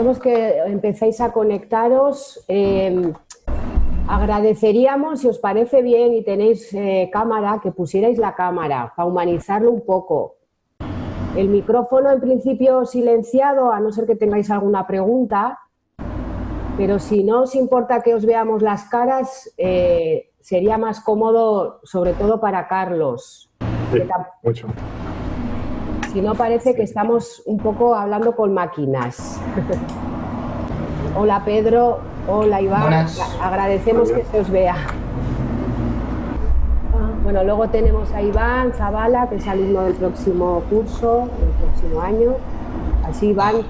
vemos que empezáis a conectaros. Agradeceríamos, si os parece bien y tenéis cámara, que pusierais la cámara para humanizarlo un poco. El micrófono en principio silenciado, a no ser que tengáis alguna pregunta, pero si no os importa que os veamos las caras, sería más cómodo, sobre todo para Carlos. Sí, mucho. Si no, parece que estamos un poco hablando con máquinas. Hola Pedro, hola Iván. Buenas. Agradecemos que se os vea. Bueno, luego tenemos a Iván Zavala, que es alumno del próximo curso, del próximo año. Así, Iván,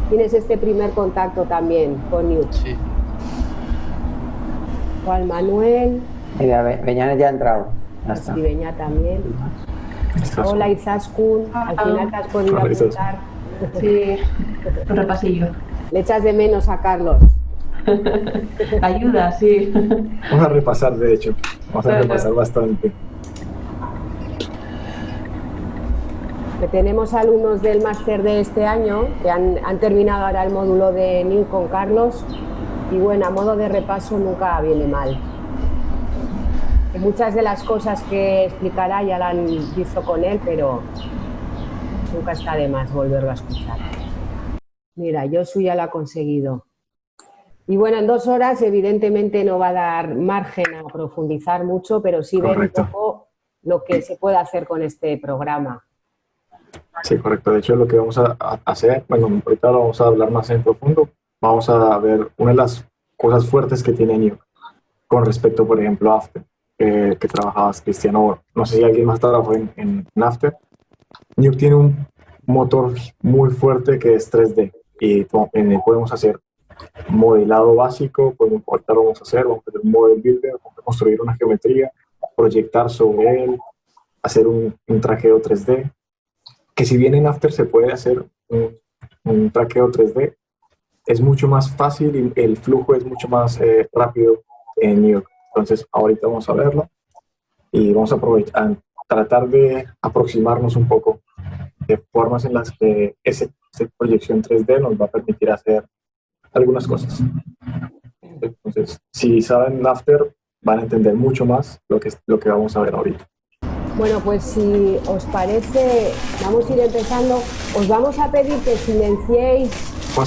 tienes este primer contacto también con Nuke. Sí. Juan Manuel. Mira, Beñat ya ha entrado. Ya está. Sí, Beñat también. Hola Izaskun, al final te has podido apuntar. Sí, un repasillo. Le echas de menos a Carlos. Ayuda, sí. Vamos a repasar, de hecho. Vamos a repasar bastante. Que tenemos alumnos del máster de este año que han terminado ahora el módulo de Nuke con Carlos y bueno, a modo de repaso nunca viene mal. Que muchas de las cosas que explicará ya la han visto con él, pero nunca está de más volverlo a escuchar. Mira, Josu ya lo ha conseguido. Y bueno, en 2 horas evidentemente no va a dar margen a profundizar mucho, pero sí ver un poco lo que se puede hacer con este programa. Sí, correcto. De hecho, lo que vamos a hacer, bueno, ahorita lo vamos a hablar más en profundo. Vamos a ver una de las cosas fuertes que tiene Nuke con respecto, por ejemplo, a After, que trabajabas, Cristiano. No sé si alguien más trabajó en After. Nuke tiene un motor muy fuerte que es 3D y en él podemos hacer modelado básico, ahorita lo vamos a hacer, vamos a hacer un model builder, vamos a construir una geometría, proyectar sobre él, hacer un traqueo 3D, que si bien en After se puede hacer un traqueo 3D, es mucho más fácil y el flujo es mucho más rápido en Nuke. Entonces ahorita vamos a verlo y vamos a tratar de aproximarnos un poco de formas en las que esa proyección 3D nos va a permitir hacer algunas cosas. Entonces, si saben After, van a entender mucho más lo que vamos a ver ahorita. Bueno, pues si os parece, vamos a ir empezando. Os vamos a pedir que silenciéis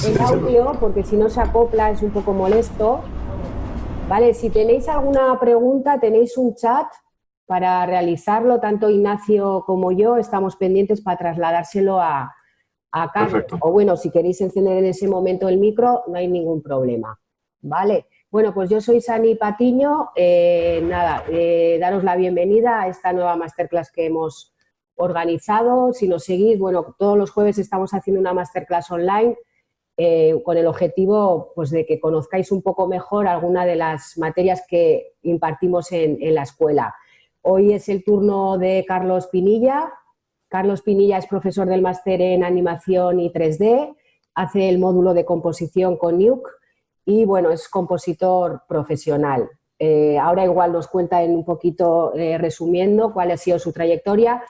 el audio, porque si no se acopla es un poco molesto. Vale, si tenéis alguna pregunta, tenéis un chat para realizarlo, tanto Ignacio como yo estamos pendientes para trasladárselo a Carlos. Perfecto. O bueno, si queréis encender en ese momento el micro, no hay ningún problema. Vale. Bueno, pues yo soy Sani Patiño. Daros la bienvenida a esta nueva masterclass que hemos organizado. Si nos seguís, bueno, todos los jueves estamos haciendo una masterclass online con el objetivo pues, de que conozcáis un poco mejor alguna de las materias que impartimos en la escuela. Hoy es el turno de Carlos Pinilla. Carlos Pinilla es profesor del máster en animación y 3D, hace el módulo de composición con Nuke y, bueno, es compositor profesional. Ahora igual nos cuenta en un poquito, resumiendo, cuál ha sido su trayectoria.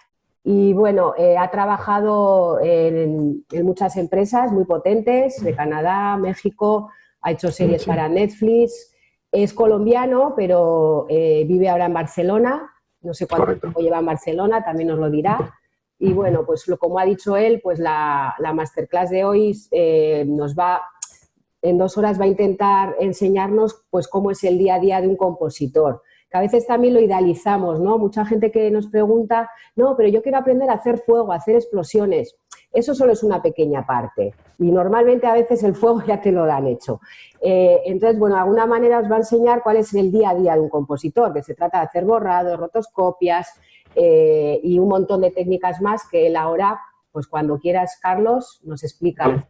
Y, bueno, ha trabajado en muchas empresas muy potentes, de Canadá, México, ha hecho series para Netflix. Es colombiano, pero vive ahora en Barcelona. No sé cuánto tiempo lleva en Barcelona, también nos lo dirá. Y, bueno, pues como ha dicho él, pues la masterclass de hoy en 2 horas va a intentar enseñarnos pues cómo es el día a día de un compositor. Que a veces también lo idealizamos, ¿no? Mucha gente que nos pregunta, no, pero yo quiero aprender a hacer fuego, a hacer explosiones. Eso solo es una pequeña parte y normalmente a veces el fuego ya te lo dan hecho. Entonces, bueno, de alguna manera os va a enseñar cuál es el día a día de un compositor, que se trata de hacer borrados, rotoscopias y un montón de técnicas más que él ahora, pues cuando quieras, Carlos, nos explica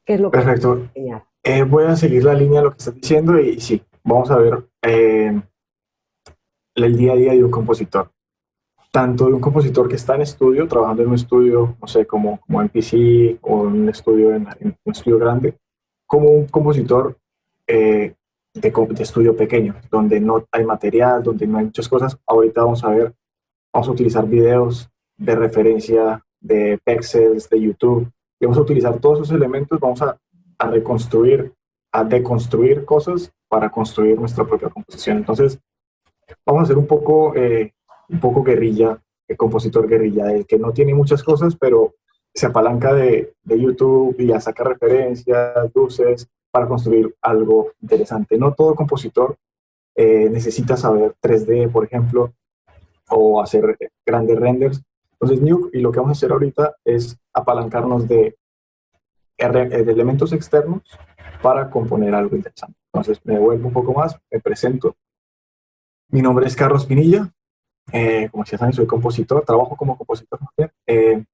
qué es lo que va a enseñar. Voy a seguir la línea de lo que estás diciendo y sí, vamos a ver el día a día de un compositor. Tanto de un compositor que está en estudio, trabajando en un estudio, no sé, como MPC o un estudio, en un estudio grande, como un compositor de estudio pequeño, donde no hay material, donde no hay muchas cosas. Ahorita vamos a utilizar videos de referencia de Pexels, de YouTube, y vamos a utilizar todos esos elementos, vamos a reconstruir, a deconstruir cosas para construir nuestra propia composición. Entonces, vamos a hacer un poco guerrilla, compositor guerrilla, el que no tiene muchas cosas, pero se apalanca de YouTube y ya saca referencias, luces, para construir algo interesante. No todo compositor necesita saber 3D, por ejemplo, o hacer grandes renders. Entonces, Nuke, y lo que vamos a hacer ahorita es apalancarnos de elementos externos para componer algo interesante. Entonces, me devuelvo un poco más, me presento. Mi nombre es Carlos Pinilla. Como ya saben, soy compositor, trabajo como compositor hace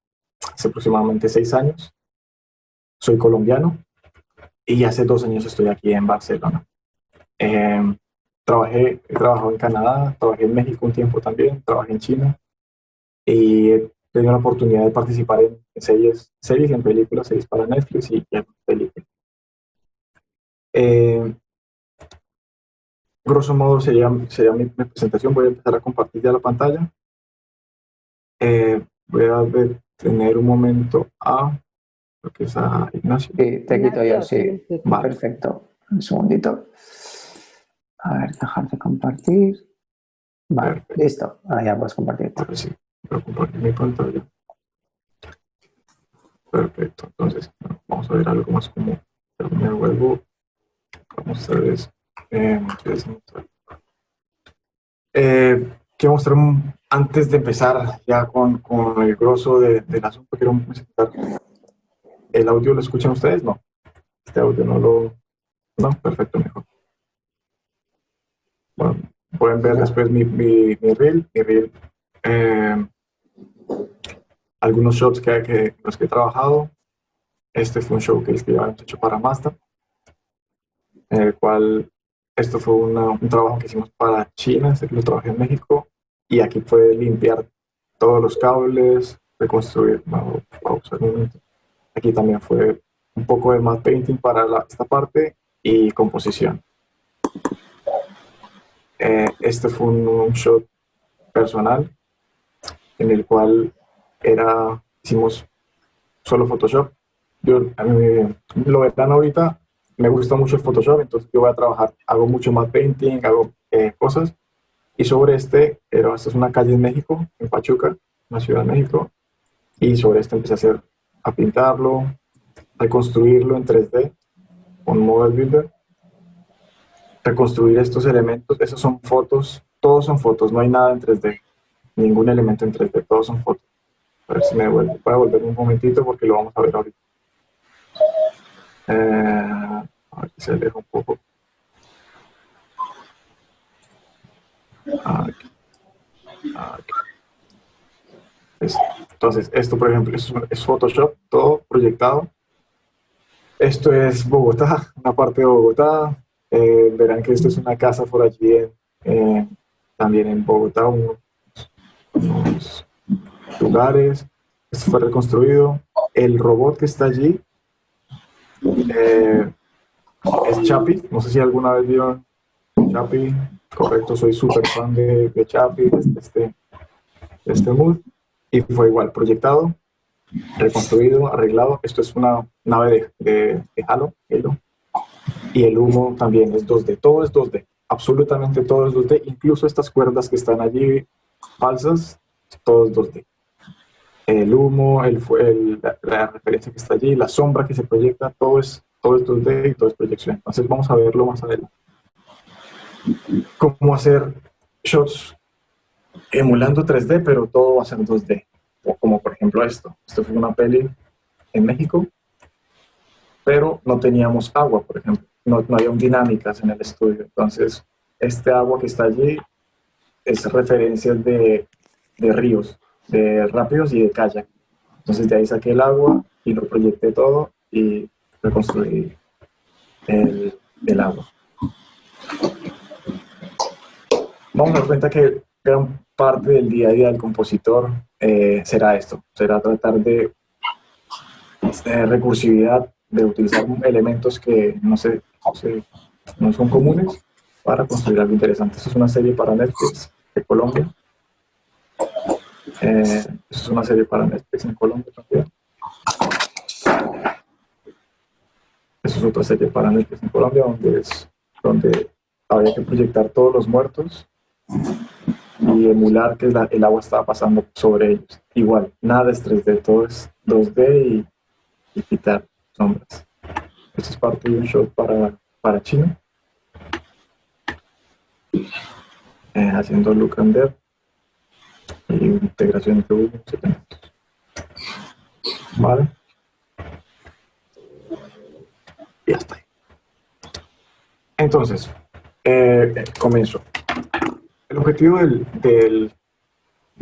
aproximadamente 6 años. Soy colombiano y hace 2 años estoy aquí en Barcelona. He trabajado en Canadá, trabajé en México un tiempo también, trabajé en China y he tenido la oportunidad de participar en series y en películas, series para Netflix y en películas. Grosso modo sería mi presentación. Voy a empezar a compartir ya la pantalla. Voy a tener un momento lo que es a Ignacio. Sí, te quito yo, sí. Vale. Perfecto. Un segundito. A ver, dejar de compartir. Vale, Perfecto. listo. Ahora ya puedes compartir. Ahora sí, voy a compartir mi pantalla. Perfecto. Entonces, vamos a ver algo más como me vuelvo. Vamos a ver eso. Quiero mostrar antes de empezar ya con el grosso del asunto. Quiero presentar. ¿El audio lo escuchan ustedes? No. Este audio no lo. No, perfecto, mejor. Bueno, pueden ver después mi reel. Algunos shots los que he trabajado. Este fue un showcase que ya hemos hecho para Mazda, en el cual esto fue un trabajo que hicimos para China, que lo trabajé en México, y aquí fue limpiar todos los cables, reconstruir. Aquí también fue un poco de matte painting para esta parte y composición. Este fue un shot personal en el cual hicimos solo Photoshop. Lo verán ahorita, me gusta mucho el Photoshop, entonces yo voy a trabajar, hago mucho matte painting, hago cosas. Y sobre esta es una calle en México, en Pachuca, una ciudad de México, y sobre empecé a pintarlo, reconstruirlo en 3D con Model Builder, reconstruir estos elementos. Esos son fotos, todos son fotos, no hay nada en 3D, ningún elemento en 3D, todos son fotos. A ver si me devuelvo. Voy a volver un momentito porque lo vamos a ver ahorita. A ver si se aleja un poco. Aquí. Entonces, esto, por ejemplo, es Photoshop, todo proyectado. Esto es Bogotá, una parte de Bogotá. Verán que esto es una casa por allí, también en Bogotá, unos lugares. Esto fue reconstruido. El robot que está allí es Chappie. No sé si alguna vez vieron Chappie. Correcto, soy súper fan de Chappie, de este mood. Y fue igual, proyectado, reconstruido, arreglado. Esto es una nave de Halo. Y el humo también es 2D. Todo es 2D. Absolutamente todo es 2D. Incluso estas cuerdas que están allí falsas, todo es 2D. El humo, la referencia que está allí, la sombra que se proyecta, todo es 2D y todo es proyección. Entonces vamos a verlo más adelante. Cómo hacer shots emulando 3D, pero todo va a ser 2D. O como por ejemplo esto. Esto fue una peli en México, pero no teníamos agua, por ejemplo. No había dinámicas en el estudio. Entonces, este agua que está allí es referencia de ríos, de rápidos y de kayak. Entonces de ahí saqué el agua y lo proyecté todo y reconstruí el agua. Vamos a dar cuenta que gran parte del día a día del compositor será esto, será tratar de recursividad, de utilizar elementos que no son comunes para construir algo interesante. Esta es una serie para Netflix de Colombia. Esta es una serie para Netflix en Colombia también. Eso es otra serie de parámetros en Colombia donde había que proyectar todos los muertos y emular que el agua estaba pasando sobre ellos. Igual, nada es 3D, todo es 2D y quitar sombras. Esto es parte de un shot para China. Haciendo look and depth y integración entre Windows elementos. Vale. Y hasta ahí. Entonces, comienzo. El objetivo de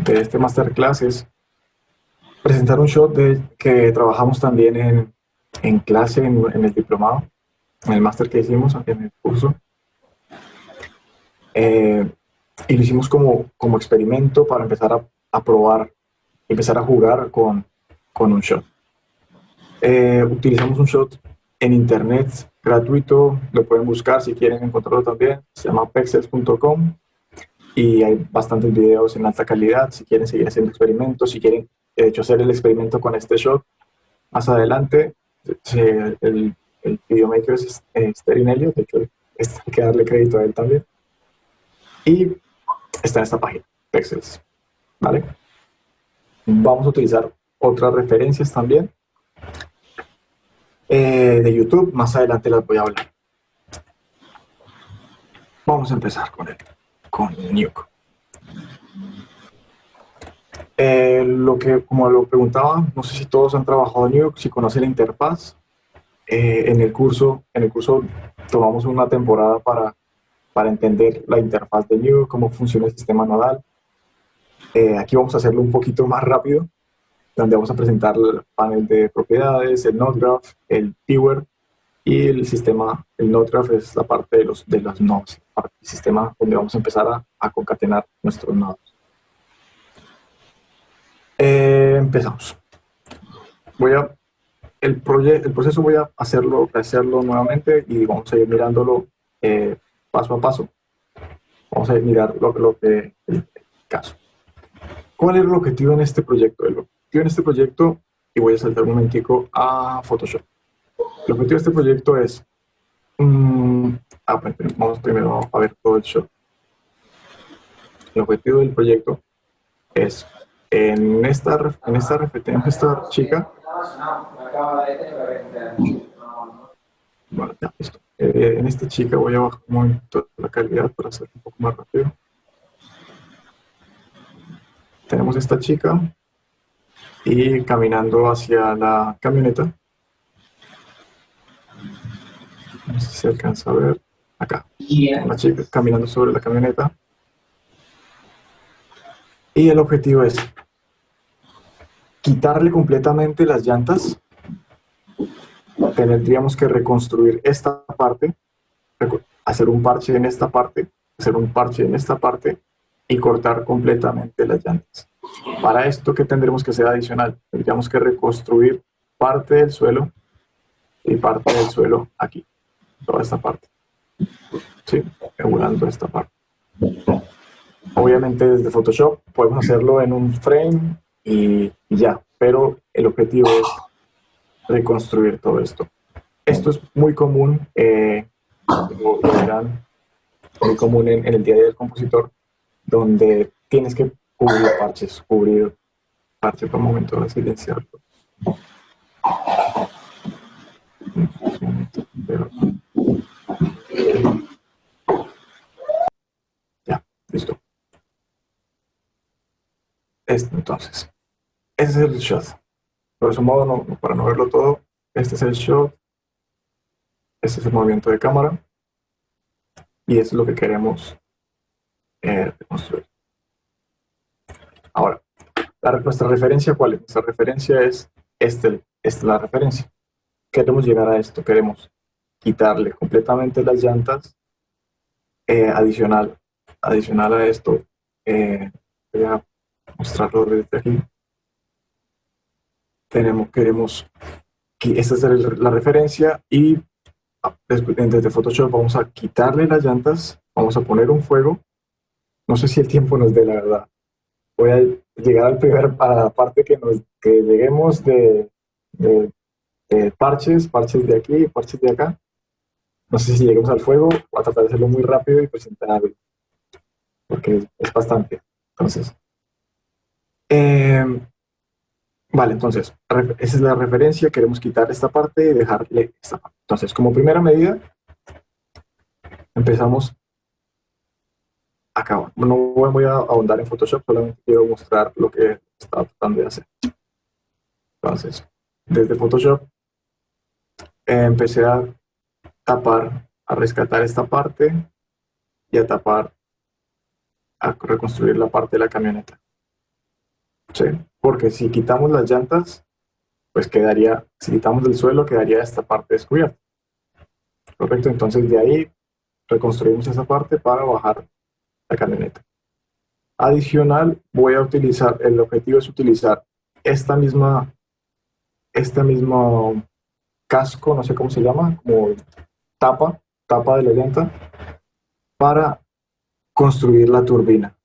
este masterclass es presentar un shot que trabajamos también en clase, en el diplomado, en el máster que hicimos, en el curso. Y lo hicimos como experimento para empezar a probar, empezar a jugar con un shot. Utilizamos un shot en internet gratuito, lo pueden buscar si quieren encontrarlo también, se llama pexels.com y hay bastantes videos en alta calidad si quieren seguir haciendo experimentos, si quieren de hecho hacer el experimento con este shot más adelante. El videomaker es Sterling Elliott, de hecho hay que darle crédito a él también, y está en esta página, Pexels, ¿vale? Vamos a utilizar otras referencias también de YouTube, más adelante las voy a hablar. Vamos a empezar con Nuke. Como lo preguntaba, no sé si todos han trabajado en Nuke, si conocen la interfaz. En el curso tomamos una temporada para entender la interfaz de Nuke, cómo funciona el sistema nodal. Aquí vamos a hacerlo un poquito más rápido, donde vamos a presentar el panel de propiedades, el node graph, el viewer y el sistema. El node graph es la parte de los nodes, parte del sistema donde vamos a empezar a concatenar nuestros nodos. Empezamos. El proceso voy a hacerlo nuevamente y vamos a ir mirándolo paso a paso. Vamos a mirar el caso. ¿Cuál es el objetivo en este proyecto? El objetivo en este proyecto, y voy a saltar un momentico a Photoshop. El objetivo de este proyecto es... vamos primero a ver todo el show. El objetivo del proyecto es, en esta chica... Vale, ya, listo. En esta chica voy a bajar un momento la calidad para hacerlo un poco más rápido. Tenemos esta chica y caminando hacia la camioneta. No sé si se alcanza a ver. Acá. Una chica caminando sobre la camioneta. Y el objetivo es quitarle completamente las llantas. Tendríamos que reconstruir esta parte, hacer un parche en esta parte, hacer un parche en esta parte y cortar completamente las llantas. Para esto, ¿qué tendremos que hacer adicional? Tendríamos que reconstruir parte del suelo y parte del suelo aquí, toda esta parte. Sí, emulando esta parte. Obviamente desde Photoshop podemos hacerlo en un frame y ya, pero el objetivo es reconstruir todo esto. Esto es muy común, como verán, muy común en el día a día del compositor, donde tienes que cubrir parches por un momento, de silenciarlo. Ya, listo. Entonces, ese es el shot. Por ese modo, para no verlo todo, este es el shot, este es el movimiento de cámara, y eso es lo que queremos construir. Ahora, nuestra referencia, ¿cuál es? Nuestra referencia es esta es la referencia. Queremos llegar a esto, queremos quitarle completamente las llantas. Adicional a esto, voy a mostrarlo desde aquí. Queremos que esta es la referencia y desde Photoshop vamos a quitarle las llantas, vamos a poner un fuego. No sé si el tiempo nos dé, la verdad. Voy a llegar a la parte que lleguemos de parches de aquí, parches de acá. No sé si lleguemos al fuego, voy a tratar de hacerlo muy rápido y presentarlo, porque es bastante. Entonces, vale, entonces, esa es la referencia, queremos quitar esta parte y dejarle esta parte. Entonces, como primera medida, empezamos acá. No voy a ahondar en Photoshop, solamente quiero mostrar lo que estaba tratando de hacer. Entonces, desde Photoshop empecé a tapar, a rescatar esta parte y a tapar, a reconstruir la parte de la camioneta. ¿Sí? Porque si quitamos las llantas, pues quedaría, si quitamos del suelo, quedaría esta parte descubierta. Perfecto, entonces de ahí reconstruimos esa parte para bajar la camioneta. Adicional, voy a utilizar, el objetivo es utilizar este mismo casco, no sé cómo se llama, como tapa de la llanta, para construir la turbina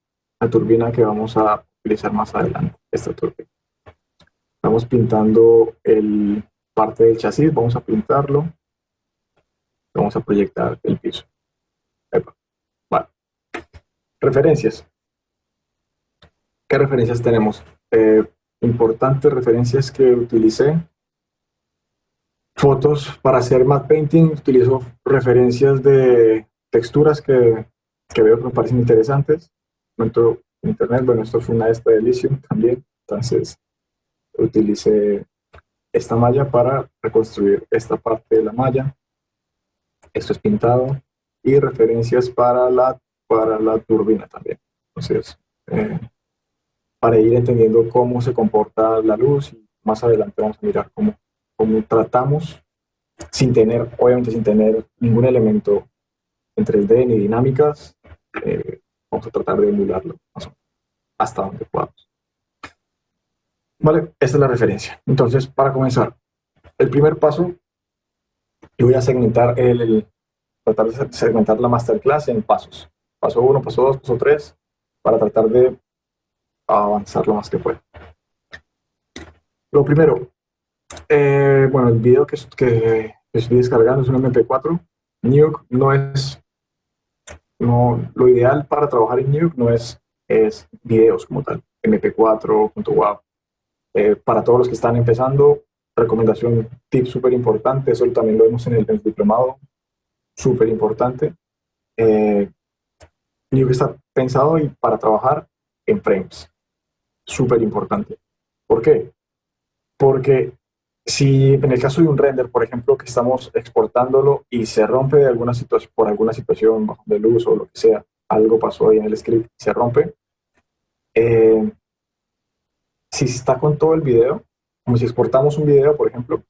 que vamos a utilizar más adelante, esta turbina. Estamos pintando parte del chasis, vamos a pintarlo, vamos a proyectar el piso. Vale. Referencias. ¿Qué referencias tenemos? Importantes referencias que utilicé. Fotos para hacer matte painting, utilizo referencias de texturas que veo que me parecen interesantes. Encuentro en internet, bueno, esto fue una de Elysium también, entonces utilicé esta malla para reconstruir esta parte de la malla. Esto es pintado y referencias para la turbina también. Entonces, para ir entendiendo cómo se comporta la luz y más adelante vamos a mirar cómo tratamos, obviamente sin tener ningún elemento en 3D ni dinámicas, vamos a tratar de emularlo hasta donde podamos. Vale, esta es la referencia. Entonces, para comenzar, el primer paso, yo voy a tratar de segmentar la masterclass en pasos. Paso 1, paso 2, paso 3, para tratar de avanzar lo más que pueda. Lo primero, bueno, el video que estoy descargando es un MP4. Nuke lo ideal para trabajar en Nuke no es videos como tal, MP4, .wav. Para todos los que están empezando, recomendación, tip súper importante, eso también lo vemos en el diplomado, súper importante. Nuke está pensado para trabajar en frames, súper importante. ¿Por qué? Porque si en el caso de un render, por ejemplo, que estamos exportándolo y se rompe por alguna situación de luz o lo que sea, algo pasó ahí en el script, se rompe, si está con todo el video, como si exportamos un video, por ejemplo,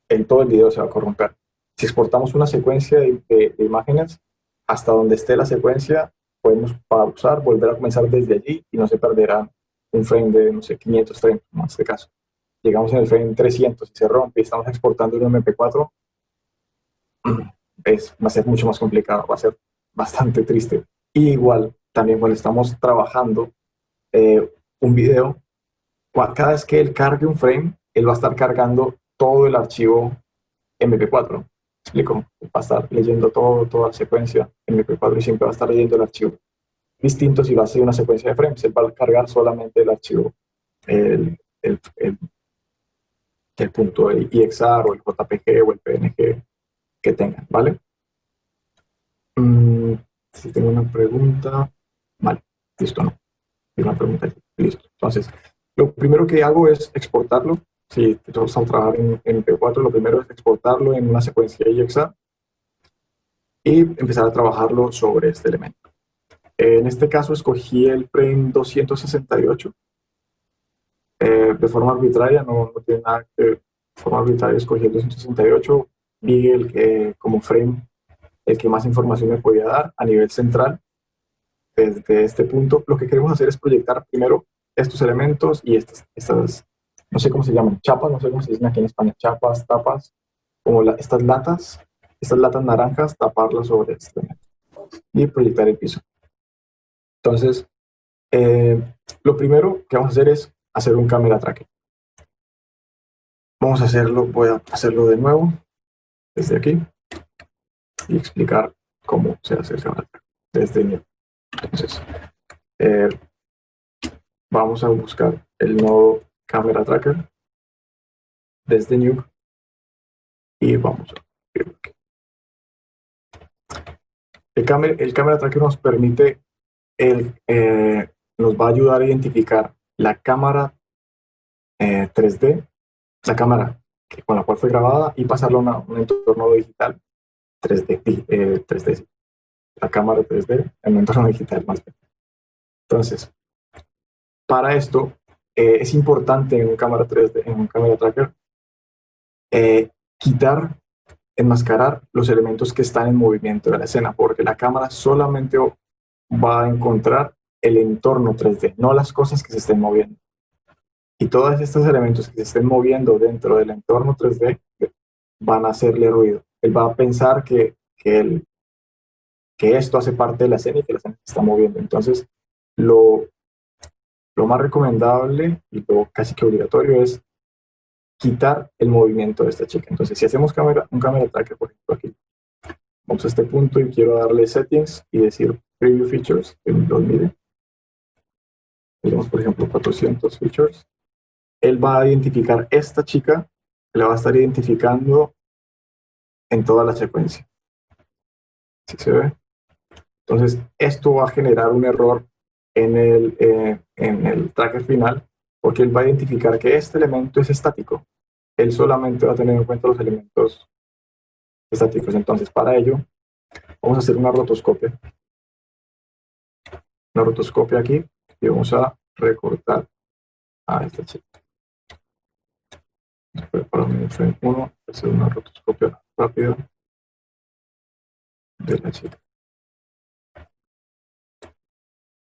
en todo el video se va a corromper. Si exportamos una secuencia de imágenes, hasta donde esté la secuencia, podemos pausar, volver a comenzar desde allí y no se perderá un frame de, no sé, 530 en este caso. Llegamos en el frame 300 y se rompe y estamos exportando un MP4, va a ser mucho más complicado, va a ser bastante triste. Y igual, también cuando estamos trabajando un video, cada vez que él cargue un frame, él va a estar cargando todo el archivo MP4. ¿Me explico? Va a estar leyendo toda la secuencia MP4 y siempre va a estar leyendo el archivo. Distinto si lo hace una secuencia de frames, él va a cargar solamente el archivo, el punto .exar o el JPG o el PNG que tengan, ¿vale? Si tengo una pregunta, vale, listo, no. Tengo una pregunta, listo. Entonces, lo primero que hago es exportarlo. Si vamos a trabajar en MP4, lo primero es exportarlo en una secuencia EXAR y empezar a trabajarlo sobre este elemento. En este caso escogí el frame 268 de forma arbitraria, no tiene nada que ver. De forma arbitraria escogí el 268, vi como frame el que más información me podía dar a nivel central. Desde este punto, lo que queremos hacer es proyectar primero estos elementos y estas no sé cómo se llaman, chapas, no sé cómo se dicen aquí en España, chapas, tapas, como estas latas naranjas, taparlas sobre este elemento y proyectar el piso. Entonces, lo primero que vamos a hacer es hacer un camera tracking. Vamos a hacerlo, voy a hacerlo de nuevo desde aquí y explicar cómo se hace el camera tracker desde Nuke. Entonces, vamos a buscar el nodo camera tracker desde Nuke y vamos a abrirlo aquí. El camera tracker nos permite, nos va a ayudar a identificar la cámara 3D, la cámara con la cual fue grabada y pasarla a un entorno digital 3D, 3D, sí. La cámara 3D en un entorno digital más bien. Entonces, para esto es importante en un cámara 3D, en un cámara tracker, quitar, enmascarar los elementos que están en movimiento de la escena, porque la cámara solamente va a encontrar el entorno 3D, no las cosas que se estén moviendo. Y todos estos elementos que se estén moviendo dentro del entorno 3D van a hacerle ruido. Él va a pensar que esto hace parte de la escena y que la escena se está moviendo. Entonces, lo más recomendable y lo casi que obligatorio es quitar el movimiento de esta chica. Entonces, si hacemos un camera tracker, por ejemplo, aquí, vamos a este punto y quiero darle settings y decir preview features, que los mire. Digamos, por ejemplo, 400 features. Él va a identificar esta chica, la va a estar identificando en toda la secuencia. ¿Sí se ve? Entonces, esto va a generar un error en el tracker final, porque él va a identificar que este elemento es estático. Él solamente va a tener en cuenta los elementos estáticos. Entonces, para ello, vamos a hacer una rotoscopia. Una rotoscopia aquí y vamos a recortar a esta chica. Para mi frame 1, hacer una rotoscopia rápida de la chica.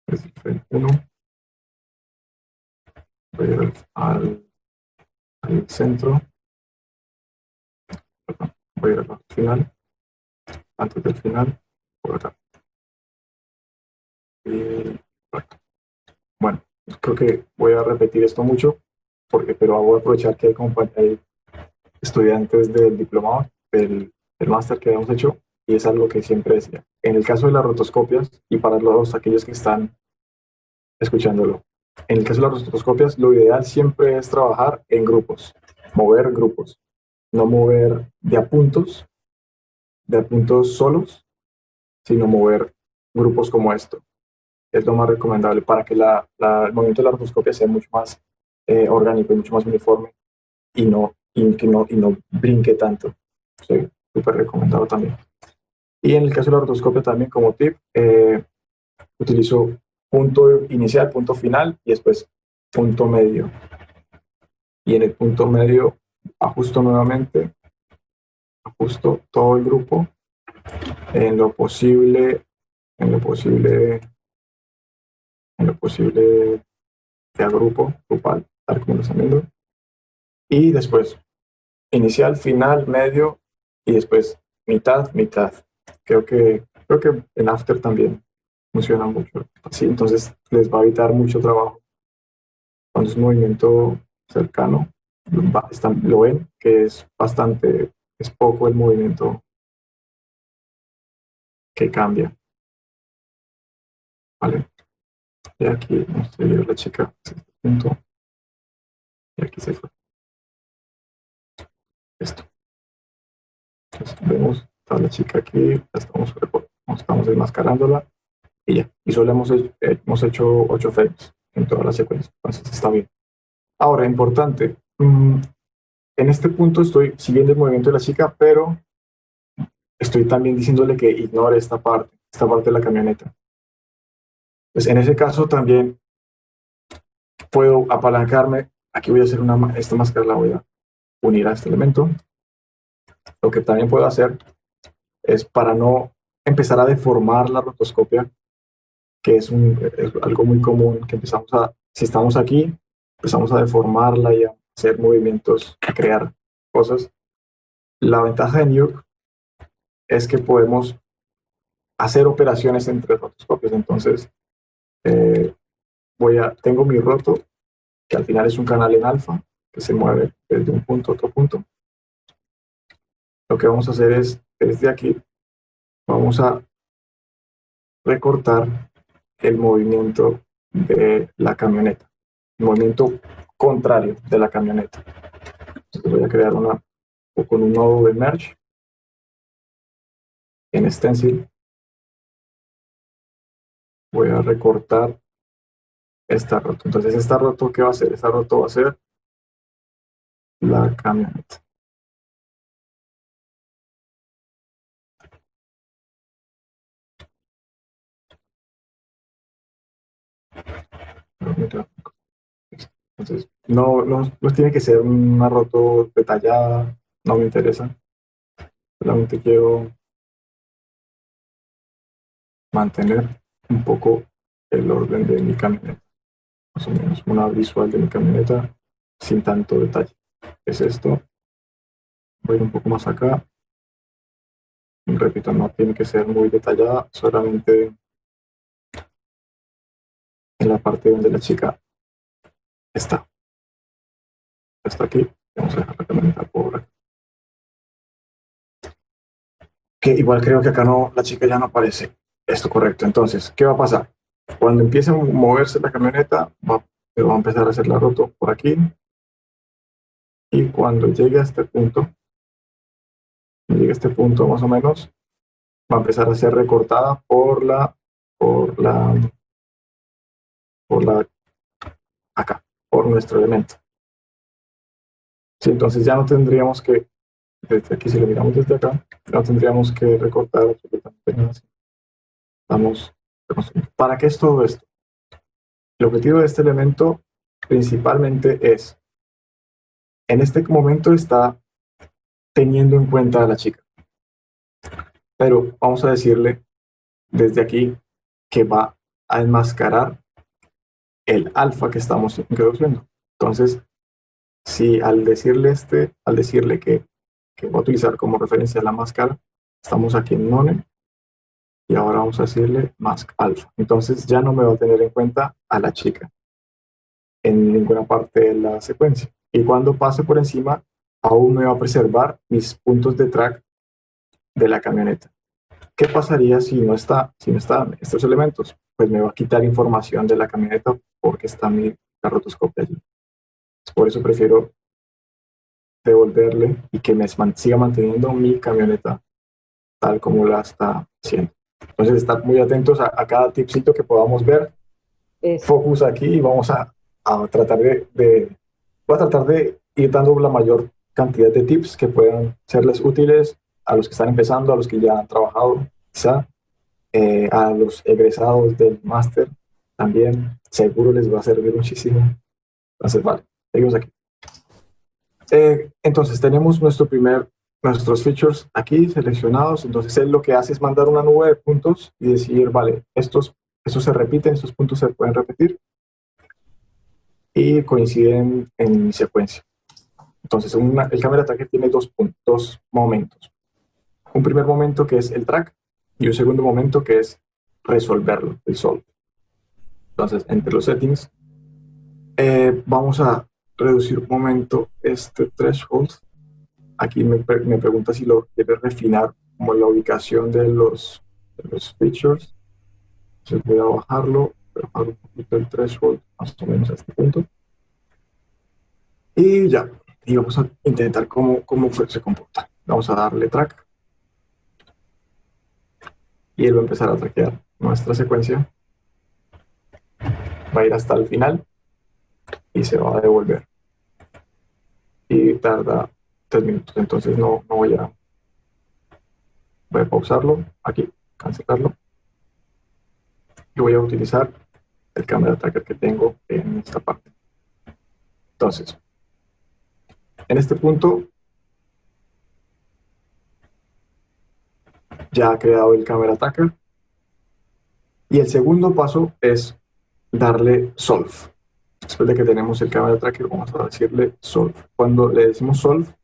Desde el frame 1 voy a ir al centro. Voy a ir al final, antes del final, por acá. Y bueno, creo que voy a repetir esto mucho, pero voy a aprovechar que hay estudiantes del diplomado, del máster que hemos hecho, y es algo que siempre decía. En el caso de las rotoscopias, y para aquellos que están escuchándolo, en el caso de las rotoscopias, lo ideal siempre es trabajar en grupos, mover grupos, no mover de a puntos solos, sino mover grupos como esto. Es lo más recomendable para que el movimiento de la rotoscopia sea mucho más orgánico y mucho más uniforme y no brinque tanto. Sí, súper recomendado también. Y en el caso de la rotoscopia también como tip, utilizo punto inicial, punto final y después punto medio. Y en el punto medio ajusto nuevamente, ajusto todo el grupo en lo posible de agrupo, grupal, tal como lo están viendo. Y después inicial, final, medio y después mitad, mitad. Creo que en After también funciona mucho así, entonces les va a evitar mucho trabajo. Cuando es un movimiento cercano, lo ven que es poco el movimiento que cambia. ¿Vale? Y aquí vamos a seguir la chica a este punto. Y aquí se fue. Esto. Entonces vemos a la chica aquí, estamos desmascarándola y ya. Y solo hemos hecho 8 frames en toda la secuencia. Entonces está bien. Ahora, importante. En este punto estoy siguiendo el movimiento de la chica, pero estoy también diciéndole que ignore esta parte de la camioneta. Pues en ese caso también puedo apalancarme. Aquí voy a hacer esta máscara la voy a unir a este elemento. Lo que también puedo hacer es para no empezar a deformar la rotoscopia, que es algo muy común, que si estamos aquí, empezamos a deformarla y a hacer movimientos, a crear cosas. La ventaja de Nuke es que podemos hacer operaciones entre rotoscopios. Entonces, tengo mi roto, que al final es un canal en alfa, que se mueve desde un punto a otro punto. Lo que vamos a hacer es, desde aquí, vamos a recortar el movimiento de la camioneta, el movimiento contrario de la camioneta. Entonces voy a crear con un nodo de merge en stencil. Voy a recortar esta roto. Entonces, esta roto, ¿qué va a hacer? Esta roto va a ser la camioneta. Entonces, no tiene que ser una roto detallada, no me interesa. Solamente quiero mantener un poco el orden de mi camioneta. Más o menos una visual de mi camioneta sin tanto detalle. Es esto. Voy a ir un poco más acá. Repito, no tiene que ser muy detallada, solamente en la parte donde la chica está. Hasta aquí. Vamos a dejar la camioneta por aquí. Que igual creo que acá no, la chica ya no aparece. Esto correcto. Entonces, ¿qué va a pasar? Cuando empiece a moverse la camioneta, va a empezar a hacer la roto por aquí. Y cuando llegue a este punto más o menos, va a empezar a ser recortada por acá, por nuestro elemento. Sí, entonces ya no tendríamos que, desde aquí, si lo miramos desde acá, no tendríamos que recortar absolutamente nada. ¿Para qué es todo esto? El objetivo de este elemento principalmente es, en este momento está teniendo en cuenta a la chica, pero vamos a decirle desde aquí que va a enmascarar el alfa que estamos introduciendo. Entonces, si al decirle que va a utilizar como referencia la máscara, estamos aquí en none, y ahora vamos a decirle mask alfa. Entonces ya no me va a tener en cuenta a la chica en ninguna parte de la secuencia. Y cuando pase por encima, aún me va a preservar mis puntos de track de la camioneta. ¿Qué pasaría si no están estos elementos? Pues me va a quitar información de la camioneta porque está la rotoscopia allí. Por eso prefiero devolverle y que me siga manteniendo mi camioneta tal como la está haciendo. Entonces, estar muy atentos a cada tipcito que podamos ver. Focus aquí y vamos a tratar voy a tratar de ir dando la mayor cantidad de tips que puedan serles útiles a los que están empezando, a los que ya han trabajado, quizá, a los egresados del máster también. Seguro les va a servir muchísimo. Entonces, vale, seguimos aquí. Entonces, tenemos nuestros features aquí seleccionados. Entonces, él lo que hace es mandar una nube de puntos y decir, vale, estos se repiten, estos puntos se pueden repetir y coinciden en secuencia. Entonces, el camera tracker tiene dos momentos. Un primer momento que es el track y un segundo momento que es resolverlo, el solve. Entonces, entre los settings, vamos a reducir un momento este threshold. Aquí me pregunta si lo quiere refinar como la ubicación de los features. Entonces voy a bajar un poquito el threshold, más o menos a este punto. Y ya, y vamos a intentar cómo se comporta. Vamos a darle track. Y él va a empezar a trackear nuestra secuencia. Va a ir hasta el final y se va a devolver. Y tarda 3 minutos, entonces voy a pausarlo aquí, cancelarlo. Y voy a utilizar el camera tracker que tengo en esta parte. Entonces, en este punto ya ha creado el camera tracker. Y el segundo paso es darle solve. Después de que tenemos el camera tracker, vamos a decirle solve. Cuando le decimos solve,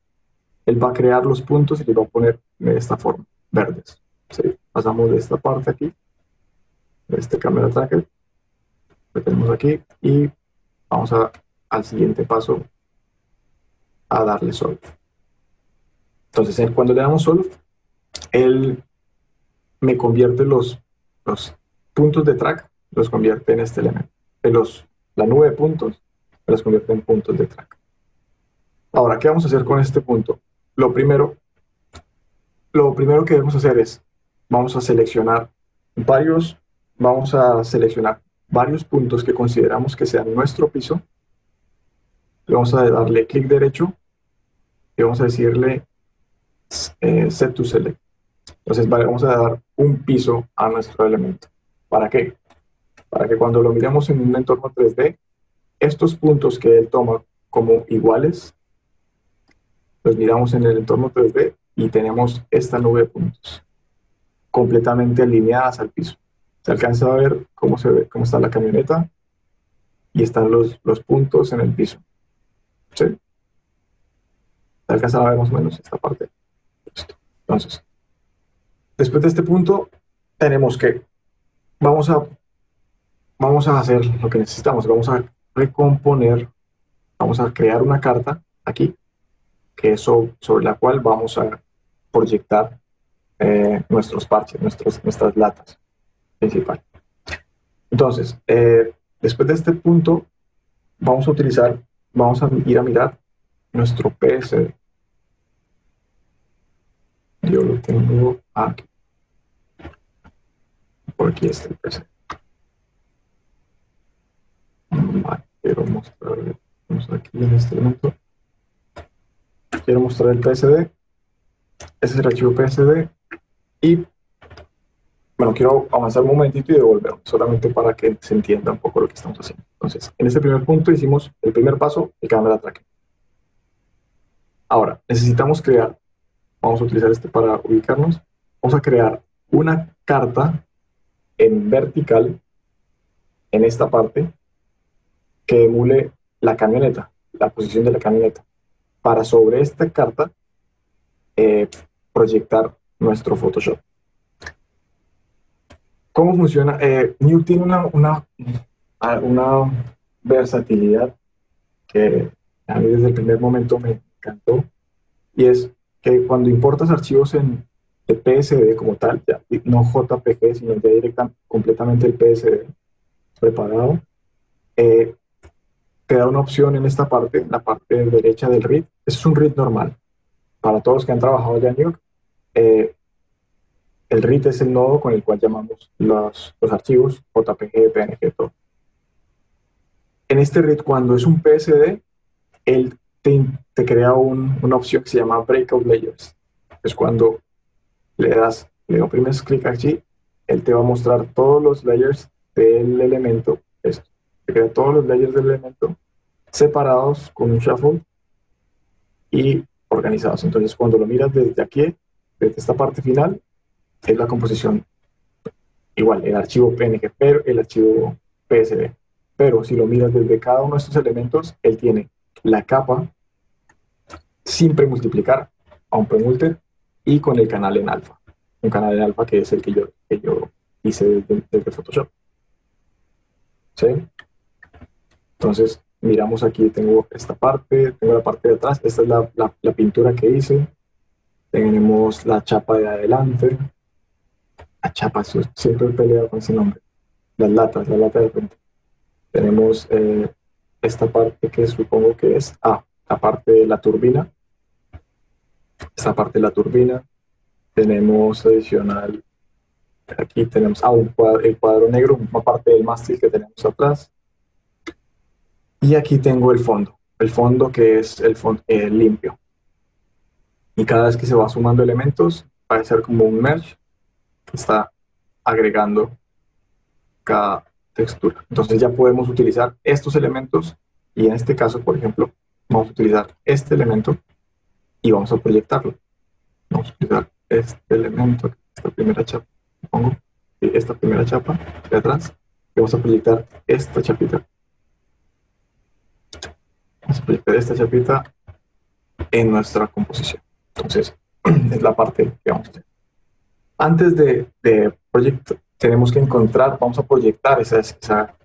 él va a crear los puntos y les va a poner de esta forma, verdes. ¿Sí? Pasamos de esta parte aquí, de este camera tracker, lo tenemos aquí y vamos al siguiente paso, a darle solve. Entonces, cuando le damos solve, él me convierte los puntos de track, los convierte en este elemento. La nube de puntos, me los convierte en puntos de track. Ahora, ¿qué vamos a hacer con este punto? Lo primero que debemos hacer es, vamos a seleccionar varios puntos que consideramos que sean nuestro piso. Le vamos a darle clic derecho y vamos a decirle set to select. Entonces vamos a dar un piso a nuestro elemento. ¿Para qué? Para que cuando lo miremos en un entorno 3D, estos puntos que él toma como iguales, los miramos en el entorno 3D y tenemos esta nube de puntos completamente alineadas al piso. Se alcanza a ver cómo está la camioneta y están los puntos en el piso. ¿Sí? Se alcanza a ver más o menos esta parte. Listo. Entonces, después de este punto, tenemos que, vamos a hacer lo que necesitamos. Vamos a recomponer, vamos a crear una carta aquí, que es sobre la cual vamos a proyectar nuestros parches, nuestras latas principal. Entonces, después de este punto, vamos a ir a mirar nuestro PSD. Yo lo tengo aquí. Por aquí está el PSD. Vale, quiero mostrar, vamos aquí en este elemento. Quiero mostrar el PSD. Ese es el archivo PSD. Y bueno, quiero avanzar un momentito y devolverlo, solamente para que se entienda un poco lo que estamos haciendo. Entonces, en este primer punto hicimos el primer paso, el camera tracking. Ahora, necesitamos crear, vamos a utilizar este para ubicarnos, vamos a crear una carta en vertical, en esta parte, que emule la camioneta, la posición de la camioneta, para sobre esta carta proyectar nuestro Photoshop. ¿Cómo funciona? Nuke tiene una versatilidad que a mí desde el primer momento me encantó, y es que cuando importas archivos de PSD como tal, ya, no JPG, sino ya directamente completamente el PSD preparado, te da una opción en esta parte, en la parte derecha del RID. Eso es un RID normal. Para todos los que han trabajado ya en Nuke, el RID es el nodo con el cual llamamos los archivos JPG, PNG, todo. En este RID, cuando es un PSD, él te crea una opción que se llama Breakout Layers. Es cuando le oprimes clic aquí, él te va a mostrar todos los layers del elemento. Esto. Te crea todos los layers del elemento separados con un shuffle y organizados. Entonces, cuando lo miras desde aquí, desde esta parte final, es la composición igual, el archivo PNG, pero el archivo PSD. Pero si lo miras desde cada uno de estos elementos, él tiene la capa sin premultiplicar, a un premulted, y con el canal en alfa. Un canal en alfa que es el que yo hice desde Photoshop. ¿Sí? Entonces, miramos aquí, tengo esta parte, tengo la parte de atrás, esta es la pintura que hice. Tenemos la chapa de adelante. La chapa, siempre he peleado con ese nombre. Las latas, la lata de frente. Tenemos esta parte que supongo que es la parte de la turbina. Esta parte de la turbina. Tenemos adicional, aquí tenemos el cuadro negro, una parte del mástil que tenemos atrás. Y aquí tengo el fondo que es el fondo limpio. Y cada vez que se va sumando elementos, va a ser como un merge que está agregando cada textura. Entonces ya podemos utilizar estos elementos, y en este caso, por ejemplo, vamos a utilizar este elemento y vamos a proyectarlo. Vamos a utilizar este elemento, esta primera chapa, pongo esta primera chapa de atrás, y vamos a proyectar esta chapita. Vamos a proyectar esta chapita en nuestra composición. Entonces, es la parte que vamos a hacer. Antes de proyectar, tenemos que vamos a proyectar esa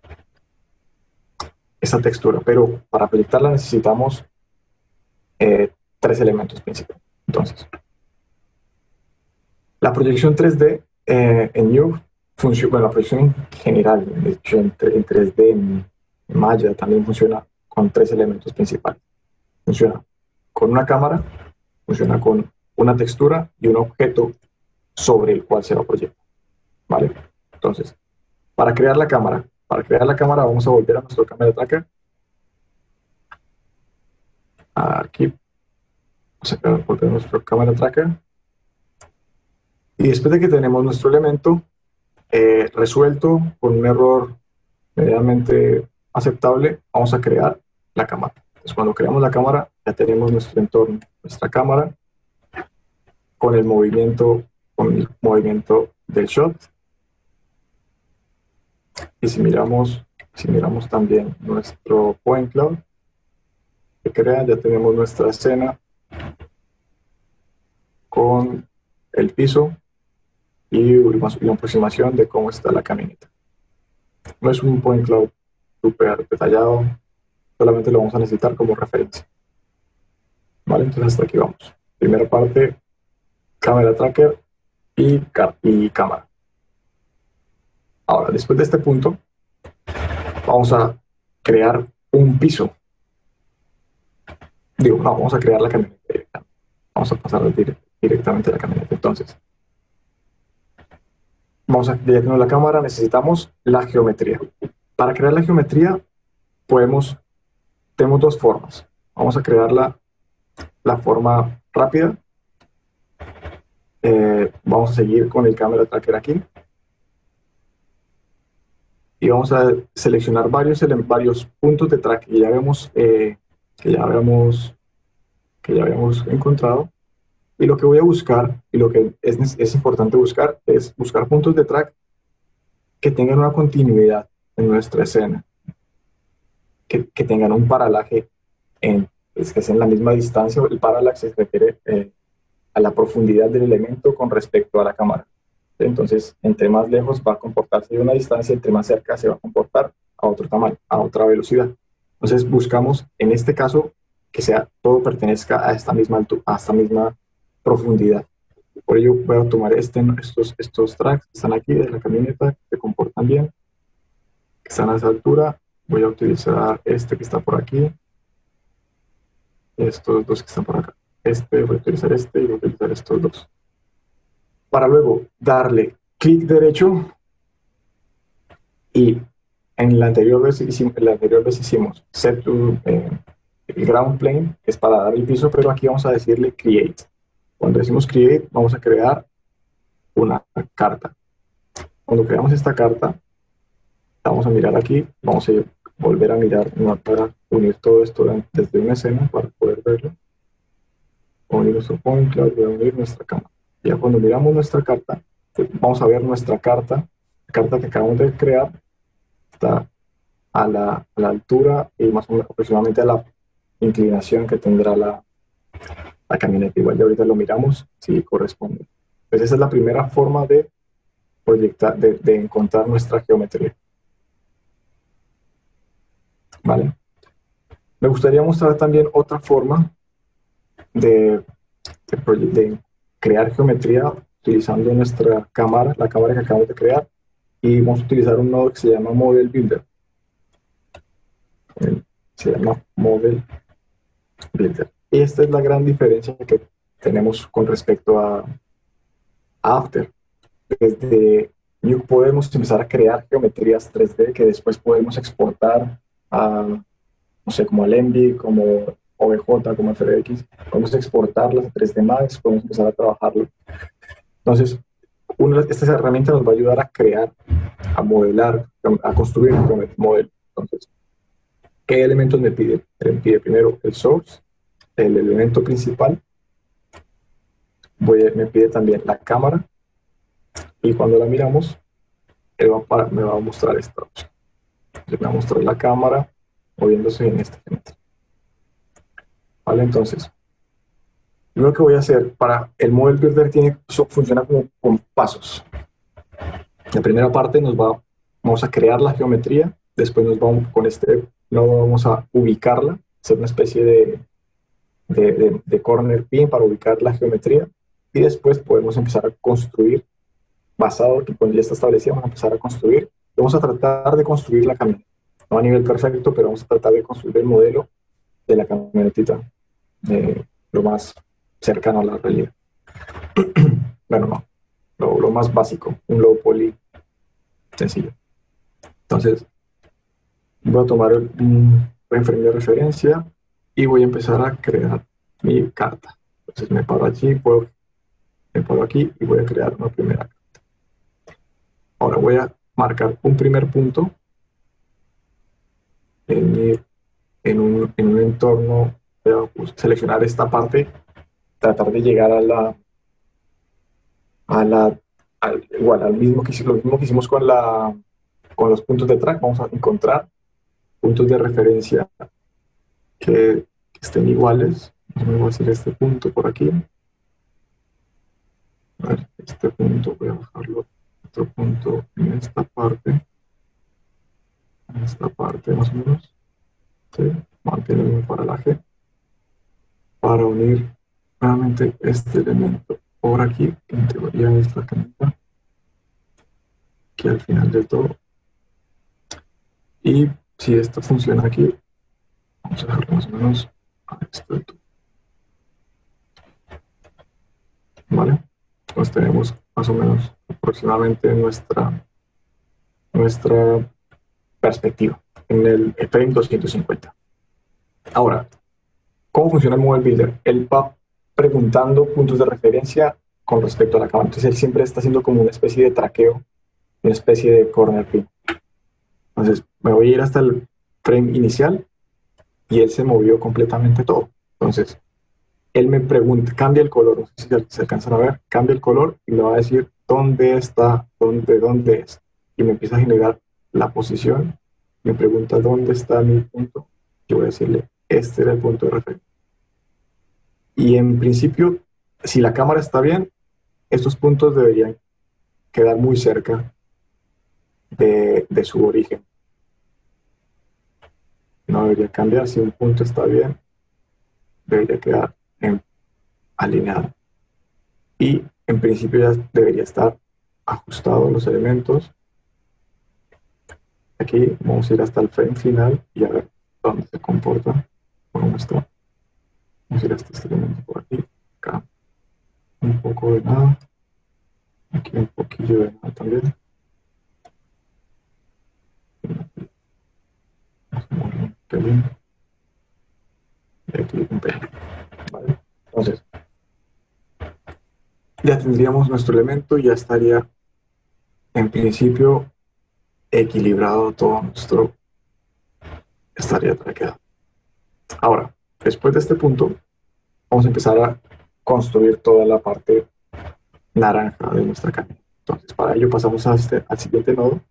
textura, pero para proyectarla necesitamos tres elementos principales. Entonces, la proyección 3D en Nuke funciona, bueno, la proyección en general, de hecho en 3D en Maya también funciona con tres elementos principales. Funciona con una cámara, funciona con una textura y un objeto sobre el cual se va a proyectar, ¿vale? Entonces, para crear la cámara vamos a volver a nuestro camera tracker. Aquí, vamos a volver a nuestro camera tracker. Y después de que tenemos nuestro elemento resuelto con un error medianamente aceptable, vamos a crear la cámara. Entonces, cuando creamos la cámara, ya tenemos nuestro entorno, nuestra cámara, con el movimiento del shot. Y si miramos también nuestro point cloud que crea, ya tenemos nuestra escena con el piso y una aproximación de cómo está la camioneta. No es un point cloud súper detallado, solamente lo vamos a necesitar como referencia. Vale, entonces hasta aquí vamos. Primera parte, camera tracker y cámara. Ahora, después de este punto, vamos a crear un piso. Vamos a crear la camioneta directamente. Vamos a pasar directamente a la camioneta. Entonces, ya tenemos la cámara, necesitamos la geometría. Para crear la geometría, tenemos dos formas. Vamos a crear la forma rápida. Vamos a seguir con el camera tracker aquí. Y vamos a seleccionar varios puntos de track que ya habíamos encontrado. Y lo que voy a buscar, y lo que es importante buscar, es buscar puntos de track que tengan una continuidad en nuestra escena, que tengan un paralaje, que es en la misma distancia. El parallax se refiere a la profundidad del elemento con respecto a la cámara. Entonces, entre más lejos va a comportarse de una distancia, entre más cerca se va a comportar a otro tamaño, a otra velocidad. Entonces, buscamos, en este caso, que todo pertenezca a esta misma profundidad. Por ello, voy a tomar estos tracks que están aquí de la camioneta, que se comportan bien, que están a esa altura. Voy a utilizar este que está por aquí, estos dos que están por acá. Voy a utilizar y voy a utilizar estos dos. Para luego darle clic derecho y en la anterior vez hicimos set to el ground plane, que es para dar el piso, pero aquí vamos a decirle create. Cuando decimos create, vamos a crear una carta. Cuando creamos esta carta, vamos a mirar aquí, vamos a volver a mirar para unir todo esto desde una escena para poder verlo. Voy a unir nuestro point cloud, voy a unir nuestra cámara. Ya cuando miramos nuestra carta, vamos a ver nuestra carta, la carta que acabamos de crear, está a la altura y más o menos aproximadamente a la inclinación que tendrá la camioneta. Igual ya ahorita lo miramos si corresponde. Pues esa es la primera forma de proyectar, de encontrar nuestra geometría. ¿Vale? Me gustaría mostrar también otra forma de crear geometría utilizando nuestra cámara, la cámara que acabamos de crear, y vamos a utilizar un nodo que se llama Model Builder. Y esta es la gran diferencia que tenemos con respecto a After. Desde Nuke podemos empezar a crear geometrías 3D que después podemos exportar a, no sé, como al Envy, como OBJ, como FBX. Podemos exportarlas a 3D Max, podemos empezar a trabajarlo. Entonces, estas herramientas nos va a ayudar a crear, a modelar, a construir un modelo. Entonces, ¿qué elementos me pide? Me pide primero el source, el elemento principal. Me pide también la cámara. Y cuando la miramos, me va a mostrar esta opción. Me va a mostrar la cámara moviéndose en este centro. ¿Vale? Entonces, lo que voy a hacer para el Model Builder funciona como con pasos. La primera parte vamos a crear la geometría, después con este nodo vamos a ubicarla, hacer una especie de corner pin para ubicar la geometría, y después podemos empezar a construir, basado en que cuando ya está establecido, vamos a empezar a construir. Vamos a tratar de construir la camioneta, no a nivel perfecto, pero vamos a tratar de construir el modelo de la camionetita lo más cercano a la realidad. Bueno, no, lo más básico, un low poly sencillo. Entonces, voy a tomar un frame de referencia y voy a empezar a crear mi carta. Entonces me paro allí, me paro aquí y voy a crear una primera carta. Ahora voy a marcar un primer punto en un entorno. Voy a seleccionar esta parte, tratar de llegar igual al mismo lo mismo que hicimos con los puntos de track. Vamos a encontrar puntos de referencia que estén iguales. Me voy a hacer este punto por aquí. A ver, este punto voy a bajarlo, otro punto en esta parte más o menos. ¿Sí? Mantener un paralaje para unir nuevamente este elemento por aquí, que en teoría es la camioneta, aquí al final de todo. Y si esto funciona aquí, vamos a dejarlo más o menos a esto. ¿Vale? Pues tenemos más o menos aproximadamente nuestra perspectiva en el frame 250. Ahora, ¿cómo funciona el Model Builder? Él va preguntando puntos de referencia con respecto a la cámara. Entonces él siempre está haciendo como una especie de traqueo, una especie de corner pin. Entonces me voy a ir hasta el frame inicial y él se movió completamente todo. Entonces él me pregunta, cambia el color, no sé si se alcanzan a ver, cambia el color y me va a decir dónde está, dónde es. Y me empieza a generar la posición, me pregunta dónde está mi punto, yo voy a decirle, este era el punto de referencia. Y en principio, si la cámara está bien, estos puntos deberían quedar muy cerca de su origen. No debería cambiar, si un punto está bien, debería quedar alineado. Y en principio ya debería estar ajustado los elementos. Aquí vamos a ir hasta el frame final y a ver dónde se comporta, cómo está. Vamos a ir hasta este elemento por aquí, acá. Un poco de nada. Aquí un poquillo de nada también. Vamos a mover un pelín. Y aquí un pelín. ¿Vale? Entonces, ya tendríamos nuestro elemento y ya estaría en principio equilibrado todo nuestro, estaría traqueado. Ahora, después de este punto, vamos a empezar a construir toda la parte naranja de nuestra camioneta. Entonces, para ello pasamos al siguiente nodo.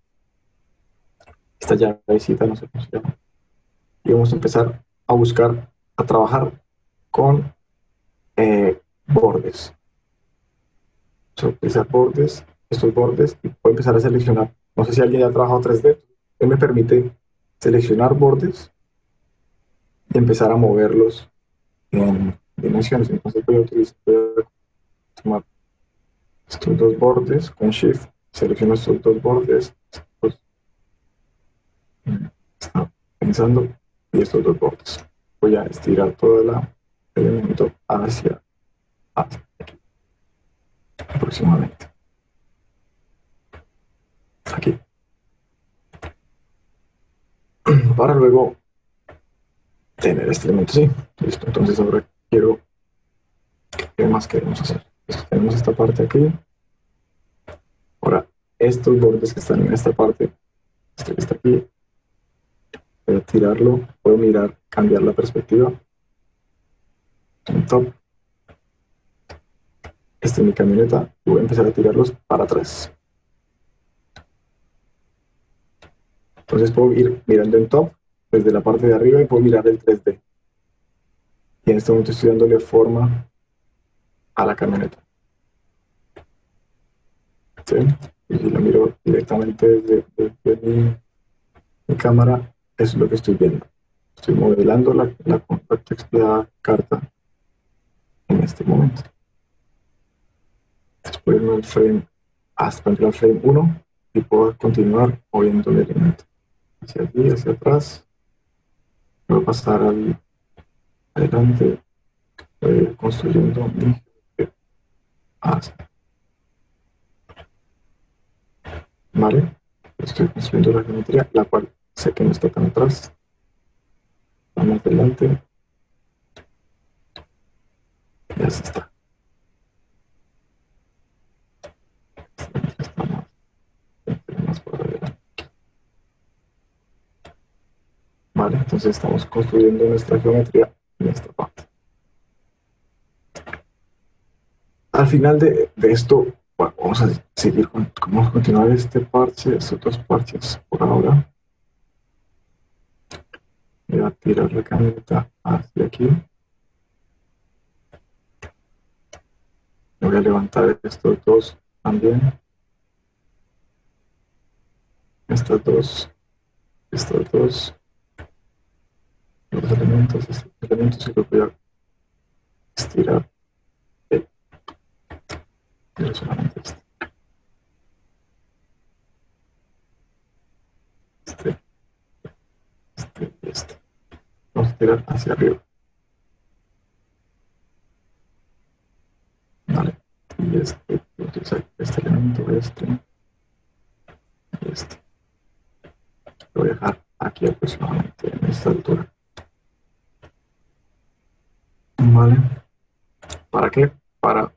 Esta llavecita, no sé cómo se llama. Y vamos a empezar a buscar, a trabajar con bordes. Vamos a utilizar bordes, estos bordes, y voy a empezar a seleccionar. No sé si alguien ya ha trabajado 3D. Él me permite seleccionar bordes y empezar a moverlos en dimensiones. Entonces voy a tomar estos dos bordes con Shift, selecciono estos dos bordes, está pensando, y estos dos bordes. Voy a estirar todo el elemento hacia aquí, aproximadamente. Aquí. Para luego tener este elemento, sí. Listo. Entonces ahora quiero, ¿qué más queremos hacer? Tenemos esta parte aquí. Ahora, estos bordes que están en esta parte, este que está aquí, voy a tirarlo, puedo mirar, cambiar la perspectiva. En top. Esta es mi camioneta y voy a empezar a tirarlos para atrás. Entonces puedo ir mirando en top desde la parte de arriba y puedo mirar el 3D. Y en este momento estoy dándole forma a la camioneta. ¿Sí? Y si la miro directamente desde mi cámara, eso es lo que estoy viendo. Estoy modelando la carta en este momento. Después irme al frame, hasta entrar al frame 1 y puedo continuar moviendo el elemento hacia aquí, hacia atrás. Puedo pasar al adelante, construyendo mi así. Vale, estoy construyendo la geometría, la cual sé que no está tan atrás. Vamos adelante. Ya se está. Más por adelante. Vale, entonces estamos construyendo nuestra geometría en esta parte. Al final de esto, bueno, vamos a seguir vamos a continuar este parche, estos dos parches por ahora. Voy a tirar la camioneta hacia aquí. Voy a levantar estos dos también. Estos dos los elementos, estos elementos y los voy a estirar. Pero solamente este. Este y este. Vamos a tirar hacia arriba. Vale. Y este, voy a utilizar este elemento, este y este. Lo voy a dejar aquí aproximadamente en esta altura. Vale. ¿Para qué? Para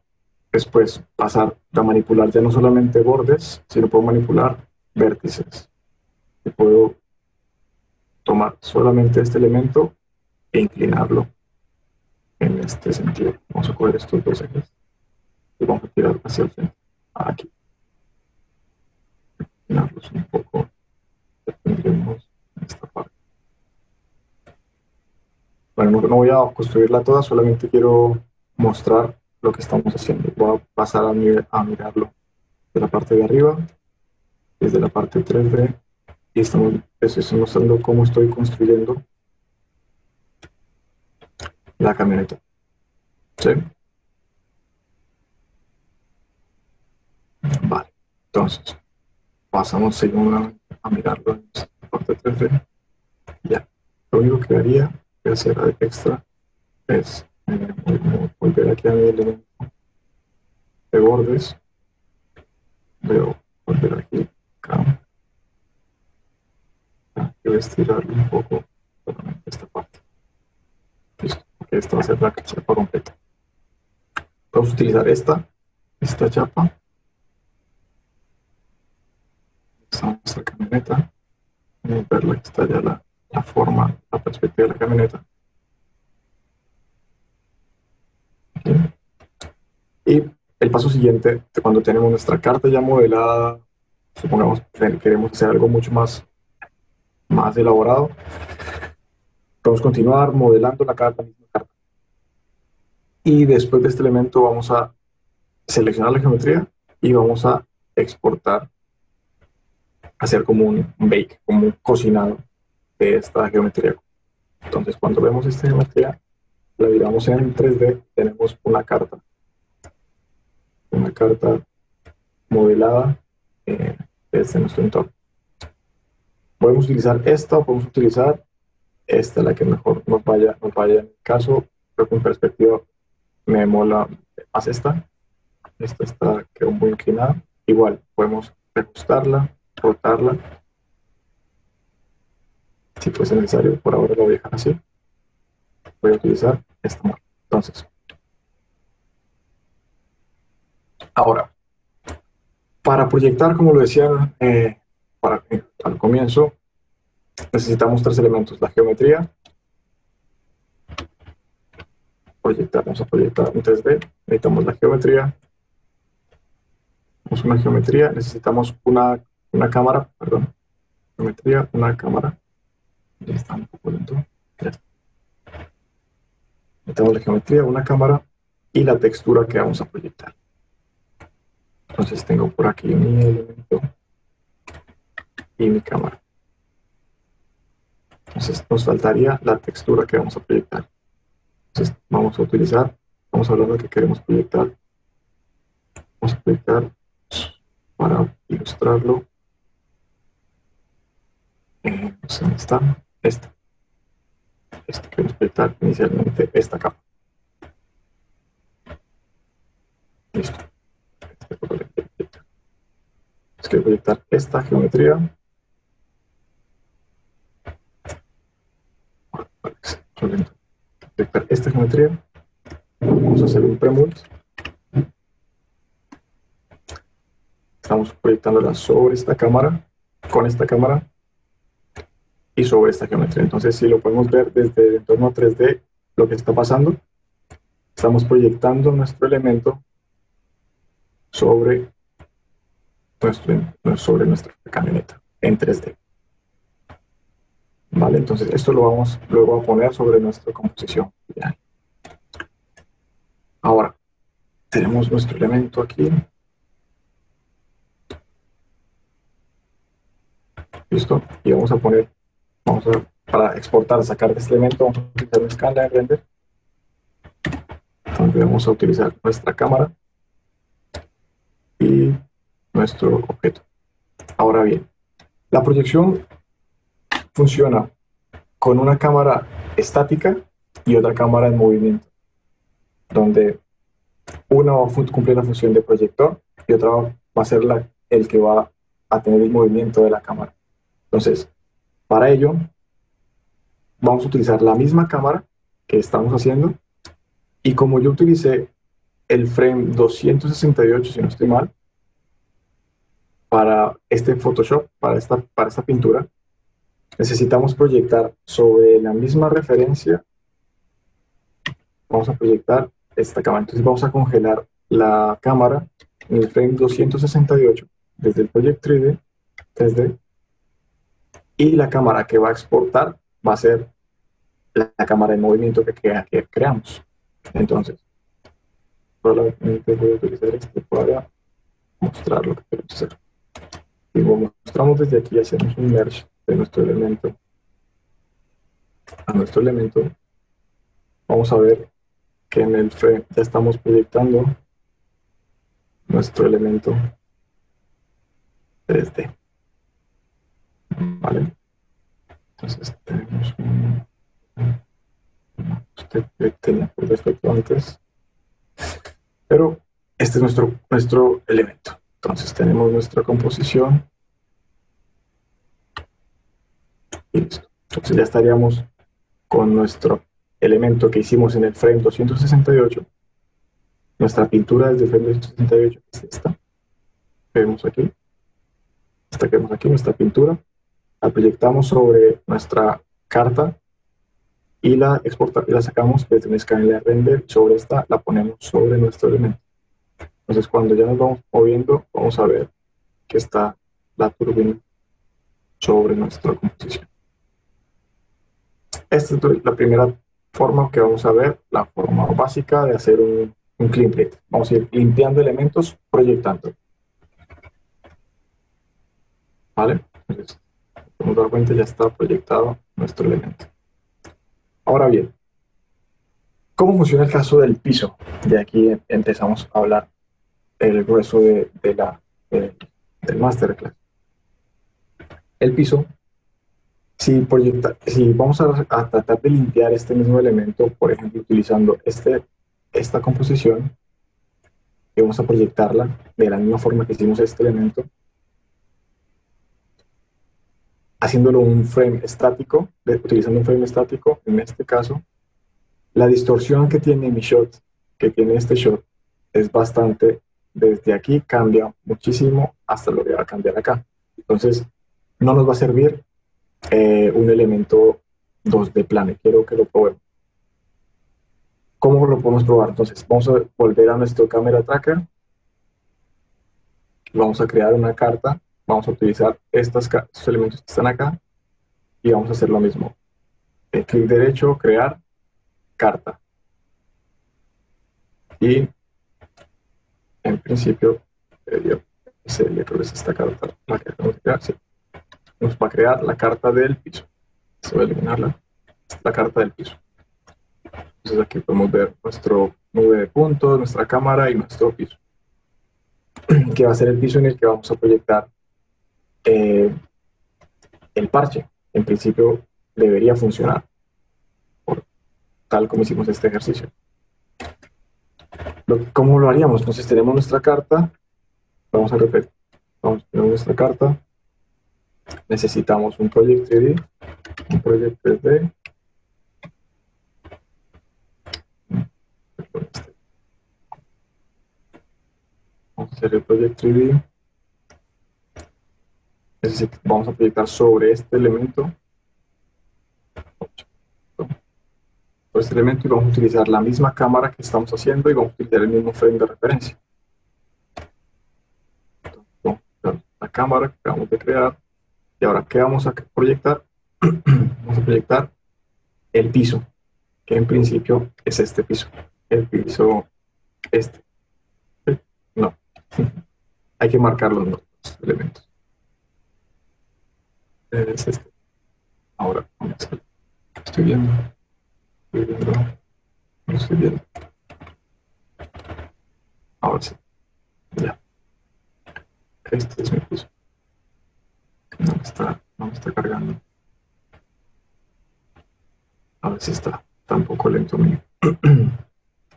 después pasar a manipular ya no solamente bordes, sino puedo manipular vértices. Y puedo tomar solamente este elemento e inclinarlo en este sentido. Vamos a coger estos dos ejes y vamos a tirar hacia el frente, aquí. Inclinarlos un poco. Ya tendremos esta parte. Bueno, no voy a construirla toda, solamente quiero mostrar lo que estamos haciendo. Voy a pasar a mirarlo de la parte de arriba, desde la parte 3D, y estoy mostrando cómo estoy construyendo la camioneta. ¿Sí? Vale, entonces pasamos seguimos a mirarlo en la parte 3D. Ya, lo único que haría que hacer de extra es volver aquí a mi elemento de bordes. Veo volver aquí, acá. Voy a estirarlo un poco solamente esta parte. Listo, porque esta va a ser la chapa completa. Vamos a utilizar esta chapa. Esta es nuestra camioneta. Vamos a ver que está ya la forma, la perspectiva de la camioneta. Aquí. Y el paso siguiente, cuando tenemos nuestra carta ya modelada, supongamos que queremos hacer algo mucho más elaborado, podemos continuar modelando la misma carta. Y después de este elemento vamos a seleccionar la geometría y vamos a exportar, hacer como un bake, como un cocinado de esta geometría. Entonces cuando vemos esta geometría, la miramos en 3D, tenemos una carta modelada desde nuestro entorno. Podemos utilizar esta o podemos utilizar esta, la que mejor nos vaya en el caso. Creo que en perspectiva me mola más esta. Esta quedó muy inclinada. Igual podemos ajustarla, rotarla si fuese necesario. Por ahora la voy a dejar así. Voy a utilizar esta marca. Entonces, ahora, para proyectar, como lo decían al comienzo, necesitamos tres elementos: la geometría. Vamos a proyectar en 3D. Necesitamos la geometría. Una geometría, necesitamos una cámara, perdón. Geometría, una cámara. Ya está un poco lento. Ya está. Necesitamos la geometría, una cámara y la textura que vamos a proyectar. Entonces tengo por aquí mi elemento y mi cámara. Entonces nos faltaría la textura que vamos a proyectar. Entonces vamos a utilizar estamos hablando de que queremos proyectar. Vamos a proyectar para ilustrarlo. No sé dónde está. Este queremos proyectar inicialmente esta capa. Listo. Quiero proyectar esta geometría. Proyectar esta geometría. Vamos a hacer un premult. Estamos proyectándola sobre esta cámara, con esta cámara y sobre esta geometría. Entonces, si lo podemos ver desde el entorno 3D, lo que está pasando, estamos proyectando nuestro elemento sobre nuestra camioneta en 3D. Vale, entonces esto lo vamos luego a poner sobre nuestra composición. Ya. Ahora, tenemos nuestro elemento aquí. Listo, y para exportar, sacar de este elemento, vamos a utilizar una escala de render, donde vamos a utilizar nuestra cámara y nuestro objeto. Ahora bien, la proyección funciona con una cámara estática y otra cámara en movimiento, donde una va a cumplir la función de proyector y otra va a ser el que va a tener el movimiento de la cámara. Entonces, para ello, vamos a utilizar la misma cámara que estamos haciendo, y como yo utilicé el frame 268, si no estoy mal, para este Photoshop, para esta pintura, necesitamos proyectar sobre la misma referencia, vamos a proyectar esta cámara. Entonces vamos a congelar la cámara en el frame 268 desde el Project 3D, y la cámara que va a exportar va a ser la cámara en movimiento que creamos. Entonces, solamente voy a utilizar este para mostrar lo que queremos hacer. Y como mostramos desde aquí, hacemos un merge de nuestro elemento a nuestro elemento. Vamos a ver que en el frame ya estamos proyectando nuestro elemento 3D. ¿Vale? Entonces tenemos usted tenía por defecto antes, pero este es nuestro elemento. Entonces tenemos nuestra composición y listo. Entonces ya estaríamos con nuestro elemento que hicimos en el frame 268. Nuestra pintura desde el frame 268 es esta. Vemos aquí. Esta que vemos aquí, nuestra pintura. La proyectamos sobre nuestra carta y la sacamos desde una escala de render. Sobre esta la ponemos sobre nuestro elemento. Entonces, cuando ya nos vamos moviendo, vamos a ver que está la turbina sobre nuestra composición. Esta es la primera forma que vamos a ver, la forma básica de hacer un clean plate. Vamos a ir limpiando elementos, proyectando. ¿Vale? Entonces, como nos damos cuenta, ya está proyectado nuestro elemento. Ahora bien, ¿cómo funciona el caso del piso? De aquí empezamos a hablar el grueso del masterclass. El piso, si vamos a tratar de limpiar este mismo elemento, por ejemplo, utilizando esta composición, y vamos a proyectarla de la misma forma que hicimos este elemento, haciéndolo un frame estático, utilizando un frame estático, en este caso, la distorsión que tiene mi shot, que tiene este shot, es bastante, desde aquí cambia muchísimo hasta lo que va a cambiar acá. Entonces, no nos va a servir un elemento 2D plane. Quiero que lo probemos. ¿Cómo lo podemos probar? Entonces, vamos a volver a nuestro camera tracker. Vamos a crear una carta. Vamos a utilizar estos elementos que están acá y vamos a hacer lo mismo. Clic derecho, crear, carta. Y en principio, creo que es esta carta la que vamos a crear. Sí. Nos va a crear la carta del piso. Se va a eliminarla. La carta del piso. Entonces aquí podemos ver nube de puntos, nuestra cámara y nuestro piso, que va a ser el piso en el que vamos a proyectar el parche. En principio debería funcionar, tal como hicimos este ejercicio. ¿Cómo lo haríamos? Entonces tenemos nuestra carta, vamos a repetir, vamos a tener nuestra carta, necesitamos un Project 3D, un Project 3D, vamos a hacer el Project 3D, vamos a proyectar sobre este elemento, y vamos a utilizar la misma cámara que estamos haciendo y vamos a utilizar el mismo frame de referencia. Entonces, vamos a usar la cámara que acabamos de crear y ahora, ¿qué vamos a proyectar? Vamos a proyectar el piso, que en principio es este piso, el piso este. ¿Sí? No, hay que marcar los elementos. Es este. Ahora, vamos a ver. Estoy viendo. No estoy viendo. Ahora sí. Ya. Este es mi piso. No me está cargando. A ver si está un poco lento mío.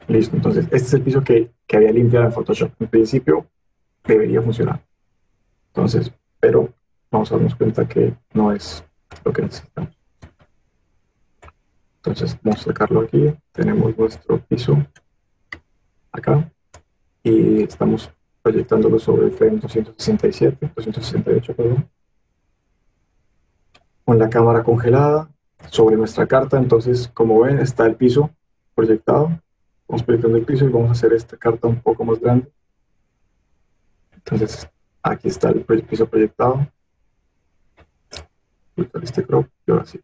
Listo, entonces este es el piso que había limpiado en Photoshop. En principio debería funcionar. Entonces, pero vamos a darnos cuenta que no es lo que necesitamos. Entonces vamos a sacarlo aquí. Tenemos nuestro piso acá y estamos proyectándolo sobre el frame 268, perdón, con la cámara congelada sobre nuestra carta. Entonces, como ven, está el piso proyectado. Vamos proyectando el piso y vamos a hacer esta carta un poco más grande. Entonces, aquí está el piso proyectado. Este crop y ahora sí,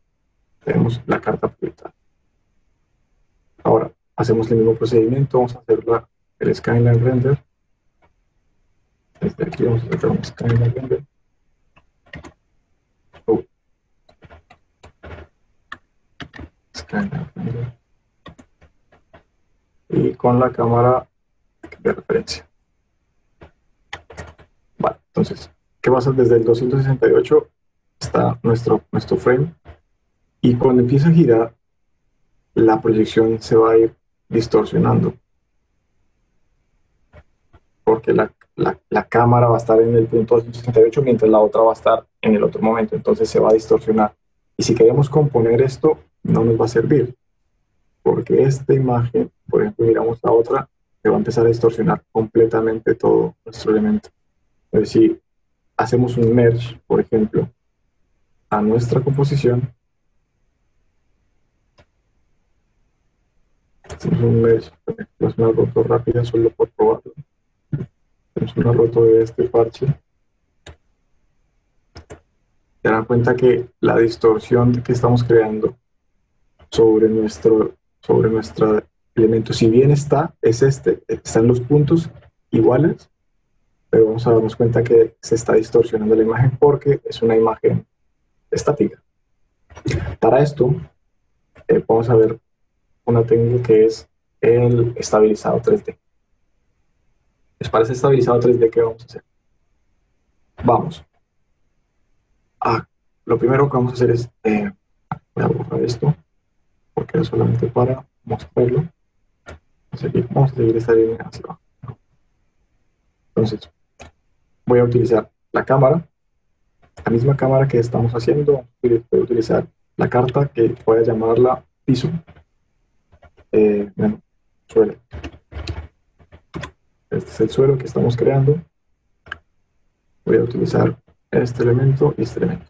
tenemos la carta proyectada. Ahora, hacemos el mismo procedimiento. Vamos a hacer el Skyline Render. Desde aquí vamos a sacar un Skyline Render. Skyline Render. Y con la cámara de referencia. Vale, entonces, ¿qué pasa? Desde el 268 está nuestro frame y cuando empieza a girar, la proyección se va a ir distorsionando porque la cámara va a estar en el punto 268 mientras la otra va a estar en el otro momento, entonces se va a distorsionar. Y si queremos componer esto, no nos va a servir, porque esta imagen, por ejemplo, miramos la otra, se va a empezar a distorsionar completamente todo nuestro elemento. Entonces, si hacemos un merge, por ejemplo, a nuestra composición, hacemos un merge, es una roto rápida solo por probarlo. Hacemos una roto de este parche. Se dan cuenta que la distorsión que estamos creando sobre nuestro elemento, si bien están los puntos iguales, pero vamos a darnos cuenta que se está distorsionando la imagen porque es una imagen estática. Para esto, vamos a ver una técnica que es el estabilizado 3D. Pues para ese estabilizado 3D, ¿qué vamos a hacer? Vamos. Lo primero que vamos a hacer es, voy a borrar esto, porque es solamente para mostrarlo. Vamos a seguir esta línea hacia abajo. Entonces, voy a utilizar la cámara, la misma cámara que estamos haciendo. Voy a utilizar la carta que voy a llamarla piso. Bueno, suelo. Este es el suelo que estamos creando. Voy a utilizar este elemento y este elemento.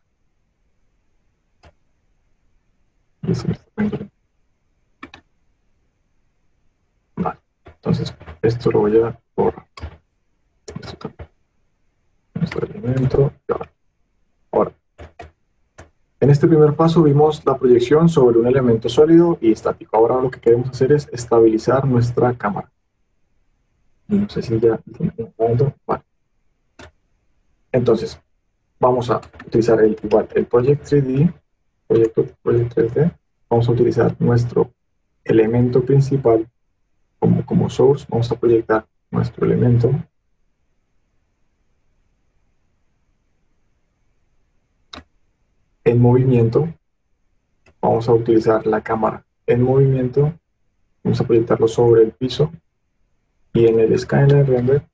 Vale, entonces esto lo voy a borrar. Nuestro elemento. Ahora, en este primer paso vimos la proyección sobre un elemento sólido y estático. Ahora lo que queremos hacer es estabilizar nuestra cámara. Y no sé si ya... Vale. Entonces, vamos a utilizar el Project 3D, Project 3D. Vamos a utilizar nuestro elemento principal como source, vamos a proyectar nuestro elemento. En movimiento, vamos a utilizar la cámara en movimiento, vamos a proyectarlo sobre el piso, y en el Skyline Render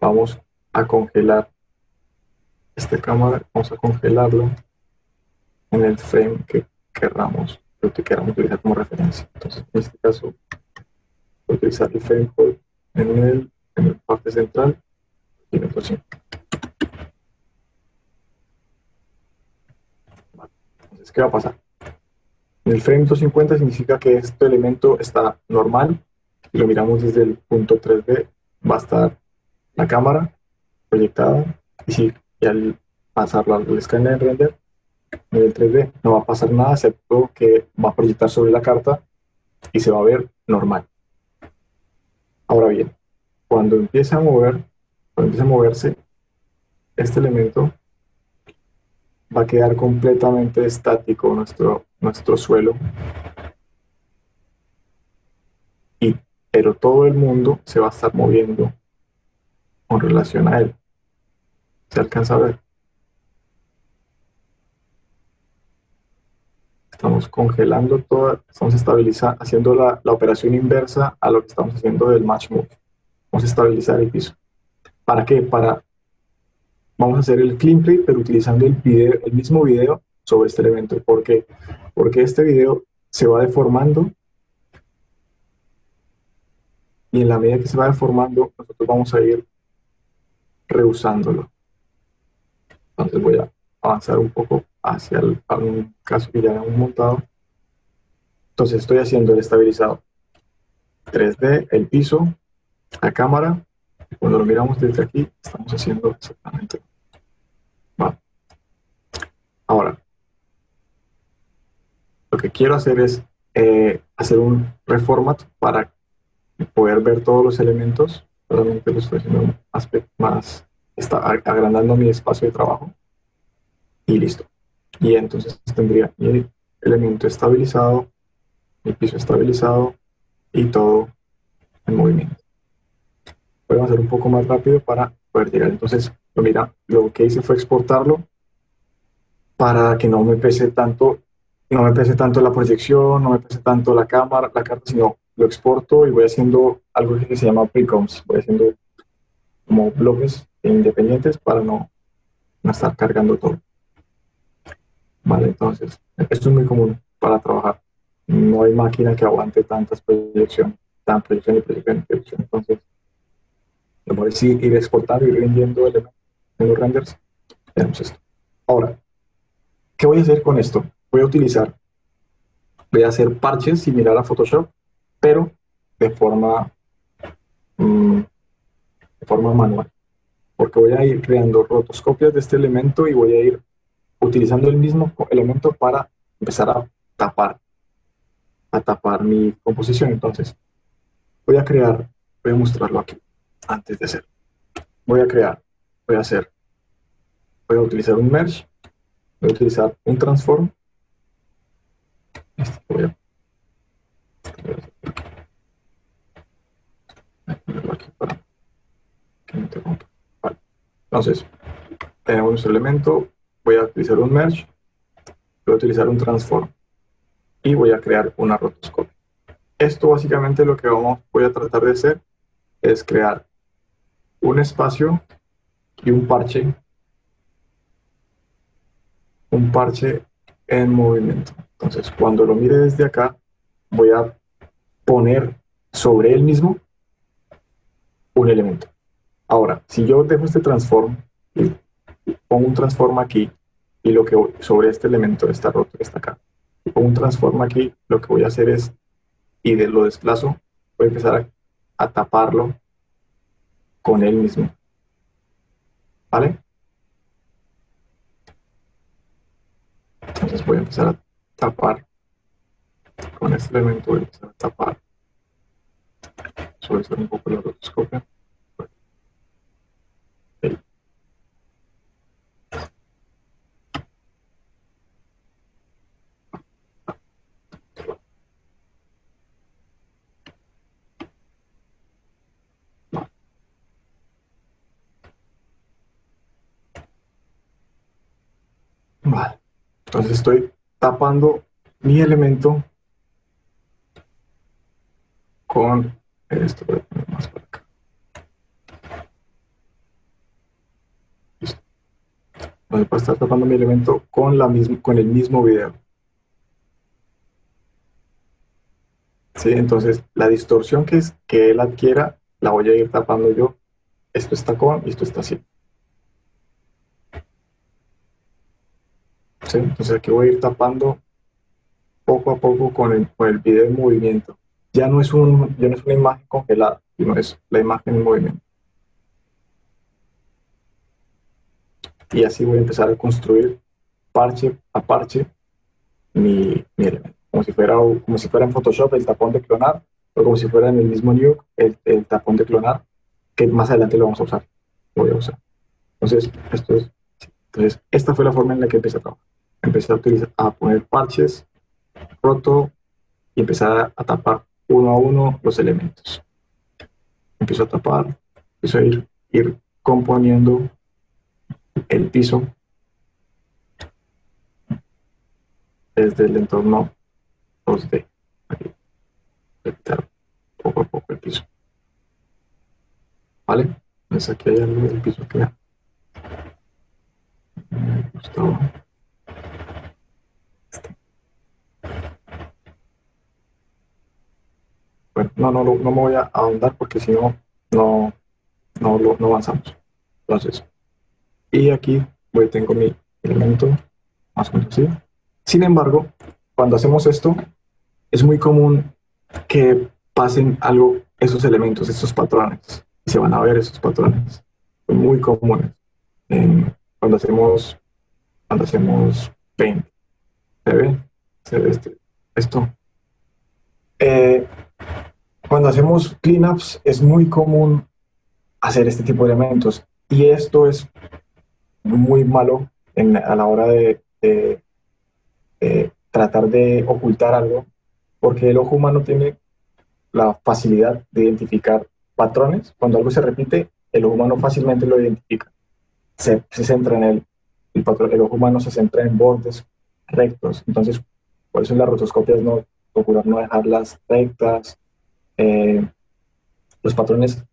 vamos a congelar esta cámara, vamos a congelarlo en el frame que queramos utilizar como referencia. Entonces, en este caso, voy a utilizar el frame code en la parte central y en el próximo. Entonces, ¿qué va a pasar? En el frame 250 significa que este elemento está normal. Si lo miramos desde el punto 3D, va a estar la cámara proyectada, y al pasarlo al Skyline Render, en el 3D, no va a pasar nada, excepto que va a proyectar sobre la carta y se va a ver normal. Ahora bien, cuando empiece a moverse, este elemento va a quedar completamente estático nuestro suelo, pero todo el mundo se va a estar moviendo con relación a él. ¿Se alcanza a ver? Estamos congelando estamos estabilizando, haciendo la operación inversa a lo que estamos haciendo del match move. Vamos a estabilizar el piso. ¿Para qué? Vamos a hacer el clean play, pero utilizando el mismo video sobre este elemento. ¿Por qué? Porque este video se va deformando, y en la medida que se va deformando, nosotros vamos a ir reusándolo. Entonces voy a avanzar un poco hacia un caso que ya hemos montado. Entonces estoy haciendo el estabilizado 3D, el piso, la cámara. Cuando lo miramos desde aquí, estamos haciendo exactamente. Vale. Ahora, lo que quiero hacer es hacer un reformat para poder ver todos los elementos. Solamente lo estoy haciendo un aspecto más, está agrandando mi espacio de trabajo, y listo. Y entonces tendría mi elemento estabilizado, mi piso estabilizado y todo en movimiento. Voy a hacer un poco más rápido para poder llegar. Entonces, lo que hice fue exportarlo para que no me pese tanto la proyección, no me pese tanto la carta, sino lo exporto y voy haciendo algo que se llama precoms. Voy haciendo como bloques independientes para no estar cargando todo. Vale, entonces, esto es muy común para trabajar. No hay máquina que aguante tantas proyecciones, tan proyección y proyección y proyección. Entonces, lo voy a decir, ir exportando y ir vendiendo elementos en los renders. Tenemos esto. Ahora, ¿qué voy a hacer con esto? Voy a hacer parches similar a Photoshop, pero de forma, de forma manual. Porque voy a ir creando rotoscopias de este elemento y voy a ir utilizando el mismo elemento para empezar a tapar mi composición. Entonces, voy a mostrarlo aquí antes de hacer. Voy a utilizar un merge, voy a utilizar un transform. Voy a ponerlo aquí para que no interrumpa. Vale. Entonces, tenemos nuestro elemento, voy a utilizar un merge, voy a utilizar un transform y voy a crear una rotoscopia. Esto básicamente lo que voy a tratar de hacer es crear un espacio y un parche en movimiento. Entonces, cuando lo mire desde acá, voy a poner sobre él mismo un elemento. Ahora, si yo dejo este transform y pongo un transform aquí, y sobre este elemento está roto, que está acá, y pongo un transform aquí, lo que voy a hacer es, lo desplazo, voy a empezar a taparlo con él mismo. ¿Vale? Entonces voy a empezar a tapar con este elemento, voy a empezar a tapar, suavizar un poco la rotoscopia. Vale. Entonces estoy tapando mi elemento con esto. Voy a poner más para acá. Listo. Entonces voy a estar tapando mi elemento con el mismo video. ¿Sí? Entonces la distorsión que él adquiera la voy a ir tapando yo. Esto está con y esto está así. ¿Sí? Entonces aquí voy a ir tapando poco a poco con el video en movimiento. Ya no es una imagen congelada, sino es la imagen en movimiento. Y así voy a empezar a construir parche a parche mi elemento. Como si fuera en Photoshop el tapón de clonar, o como si fuera en el mismo Nuke el tapón de clonar, que más adelante lo vamos a usar. Lo voy a usar. Entonces, esta fue la forma en la que empecé a trabajar. Empecé a poner parches, roto, y empezar a tapar uno a uno los elementos. Empiezo a tapar, empiezo a ir componiendo el piso desde el entorno 2D. Aquí, quitar poco a poco el piso. ¿Vale? Entonces aquí hay algo del piso que me gustaba. Bueno, no me voy a ahondar porque si no, no avanzamos. Entonces, y aquí tengo mi elemento más o menos así. Sin embargo, cuando hacemos esto, es muy común que pasen esos elementos, estos patrones, y se van a ver esos patrones. Son muy comunes cuando hacemos Paint. ¿Se ve? ¿Se ve esto? Cuando hacemos cleanups es muy común hacer este tipo de elementos, y esto es muy malo a la hora de tratar de ocultar algo, porque el ojo humano tiene la facilidad de identificar patrones. Cuando algo se repite, el ojo humano fácilmente lo identifica. Se centra en el patrón. El ojo humano se centra en bordes rectos. Entonces, por eso en las rotoscopias procurar no dejarlas rectas. Los patrones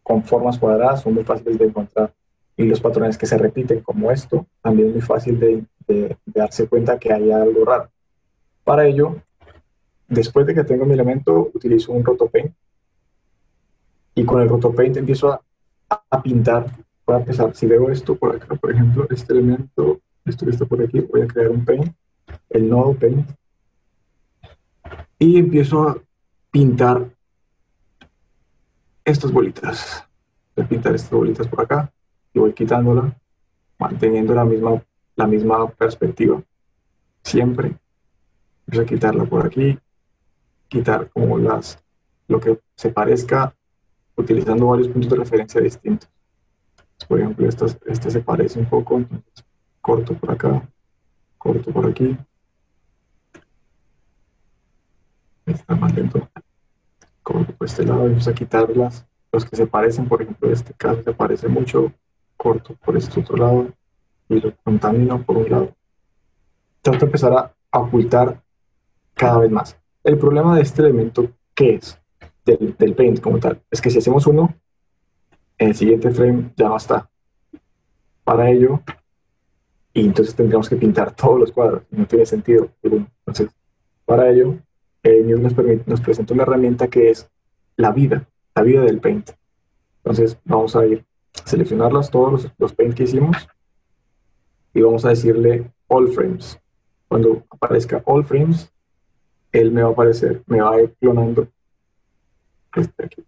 con formas cuadradas son muy fáciles de encontrar. Y los patrones que se repiten, como esto, también es muy fácil de darse cuenta que hay algo raro. Para ello, después de que tengo mi elemento, utilizo un RotoPaint, y con el RotoPaint empiezo a pintar. Voy a empezar, si veo esto por acá, por ejemplo, este elemento, esto que está por aquí, voy a crear un paint, el nodo paint, y empiezo a pintar estas bolitas. Voy a pintar estas bolitas por acá y voy quitándola, manteniendo la misma perspectiva. Siempre empiezo a quitarla por aquí, quitar como lo que se parezca, utilizando varios puntos de referencia distintos. Por ejemplo, este se parece un poco, entonces corto por acá, corto por aquí. Está más lento. Corto por este lado, vamos a quitarlas. Los que se parecen, por ejemplo, en este caso se parece mucho, corto por este otro lado y lo contamino por un lado. Trato de empezar a ocultar cada vez más. El problema de este elemento, ¿qué es? Del paint como tal, es que si hacemos uno, en el siguiente frame ya no está. Para ello, y entonces tendríamos que pintar todos los cuadros, no tiene sentido. Entonces, para ello, Nuke nos presenta una herramienta que es la vida del paint. Entonces, vamos a ir a seleccionarlas, todos los paint que hicimos, y vamos a decirle all frames. Cuando aparezca all frames, él me va a ir clonando este aquí.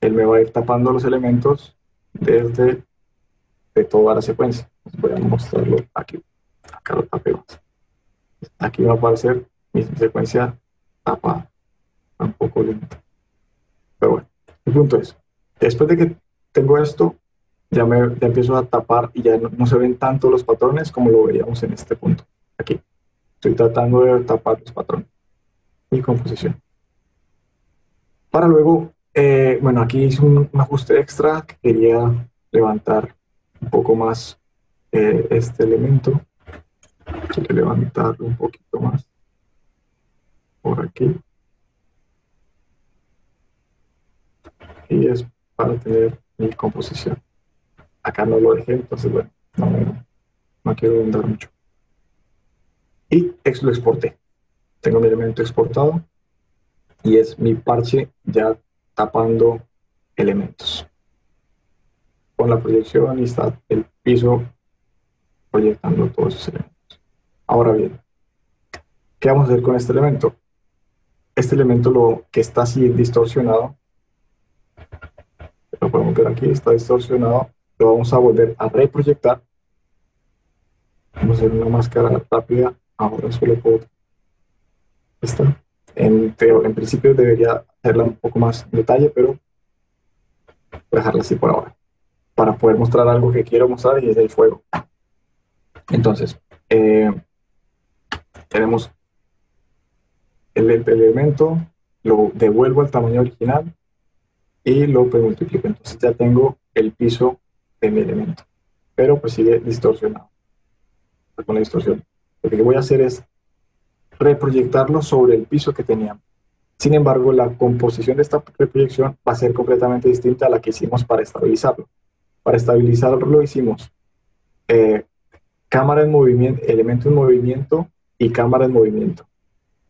Él me va a ir tapando los elementos de toda la secuencia. Voy a mostrarlo aquí. Acá lo tapé más. Aquí va a aparecer mi secuencia tapada. Un poco lenta. Pero bueno, el punto es, después de que tengo esto, ya empiezo a tapar y ya no se ven tanto los patrones como lo veíamos en este punto. Aquí. Estoy tratando de tapar los patrones. Mi composición. Para luego, bueno, aquí hice un ajuste extra que quería levantar un poco más este elemento. Quiero levantarlo un poquito más por aquí. Y es para tener mi composición. Acá no lo dejé, entonces bueno, no quiero andar mucho. Y lo exporté. Tengo mi elemento exportado y es mi parche ya tapando elementos. Con la proyección y está el piso proyectando todos esos elementos. Ahora bien, ¿qué vamos a hacer con este elemento? Este elemento lo que está así distorsionado, lo podemos ver aquí, está distorsionado, lo vamos a volver a reproyectar. Vamos a hacer una máscara rápida. Ahora solo puedo esta. En principio debería hacerla un poco más en detalle, pero voy a dejarla así por ahora, para poder mostrar algo que quiero mostrar y es el fuego. Entonces, tenemos el elemento, lo devuelvo al tamaño original y lo multiplico. Entonces ya tengo el piso de mi elemento, pero pues sigue distorsionado. Con la distorsión, lo que voy a hacer es reproyectarlo sobre el piso que teníamos. Sin embargo, la composición de esta reproyección va a ser completamente distinta a la que hicimos para estabilizarlo. Para estabilizarlo hicimos cámara en movimiento, elemento en movimiento y cámara en movimiento.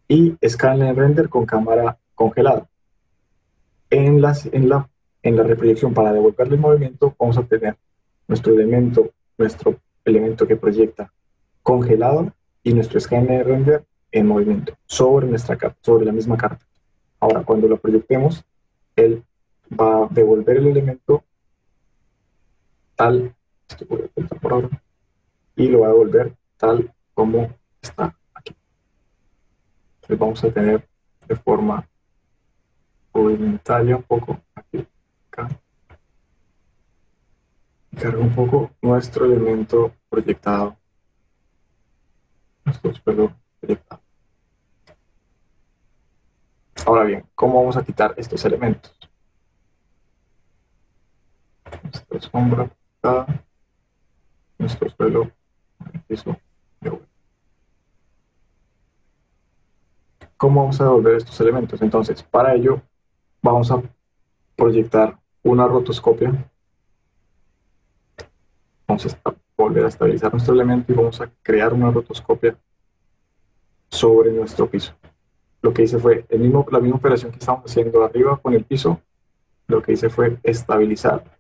Y Scanline Render con cámara congelada. En la reproyección para devolverle el movimiento vamos a tener nuestro elemento que proyecta congelado y nuestro Scanline Render en movimiento sobre nuestra carta, sobre la misma carta. Ahora, cuando lo proyectemos, él va a devolver el elemento tal, por ahora, y lo va a devolver tal como está aquí. Entonces vamos a tener de forma rudimentaria un poco aquí, acá. Y cargo un poco nuestro elemento proyectado. Nuestro suelo proyectado. Ahora bien, ¿cómo vamos a quitar estos elementos? Nuestra sombra proyectada, nuestro suelo, el piso de V. ¿Cómo vamos a devolver estos elementos? Entonces, para ello, vamos a proyectar una rotoscopia. Vamos a volver a estabilizar nuestro elemento y vamos a crear una rotoscopia sobre nuestro piso. Lo que hice fue la misma operación que estamos haciendo arriba con el piso. Lo que hice fue estabilizar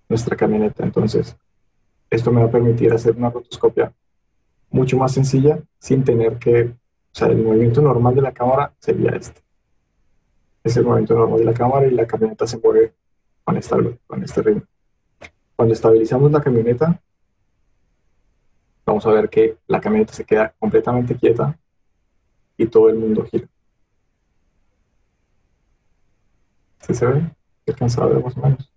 nuestra camioneta. Entonces, esto me va a permitir hacer una rotoscopia mucho más sencilla sin tener que, o sea, el movimiento normal de la cámara sería este. Es el movimiento normal de la cámara y la camioneta se mueve con este ritmo. Cuando estabilizamos la camioneta, vamos a ver que la camioneta se queda completamente quieta y todo el mundo gira. ¿Sí se ve? ¿Se alcanza a ver más o menos?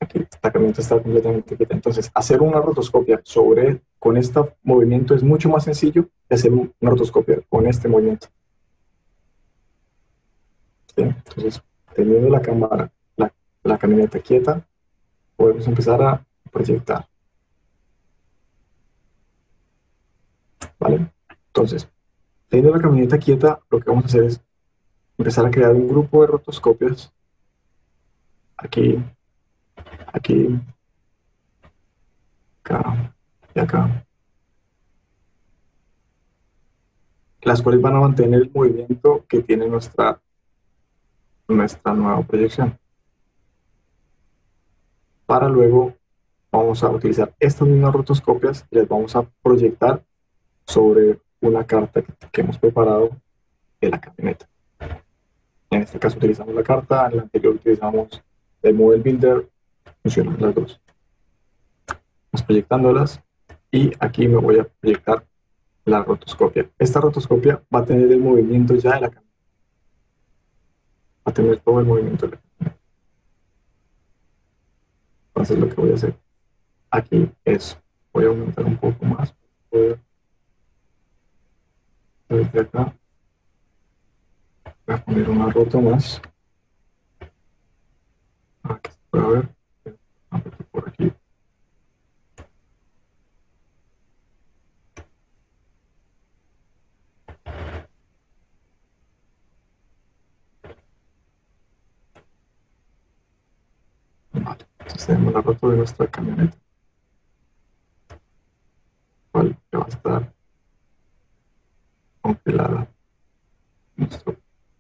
Aquí la camioneta está completamente quieta. Entonces, hacer una rotoscopia con este movimiento es mucho más sencillo que hacer una rotoscopia con este movimiento. ¿Sí? Entonces, teniendo la cámara, la camioneta quieta, podemos empezar a proyectar. ¿Vale? Entonces, teniendo la camioneta quieta, lo que vamos a hacer es empezar a crear un grupo de rotoscopias. Aquí, aquí, acá y acá. Las cuales van a mantener el movimiento que tiene nuestra nueva proyección. Para luego vamos a utilizar estas mismas rotoscopias y las vamos a proyectar sobre una carta que hemos preparado de la camioneta. En este caso utilizamos la carta, en la anterior utilizamos el Model Builder, funcionan las dos. Vamos proyectándolas y aquí me voy a proyectar la rotoscopia. Esta rotoscopia va a tener el movimiento ya de la camioneta. Va a tener todo el movimiento de la camioneta. Entonces lo que voy a hacer aquí es, voy a aumentar un poco más para poder desde acá. Voy a poner una roto más. puede ver. Por aquí. Vale, entonces tenemos la foto de nuestra camioneta, cual va a estar congelada nuestro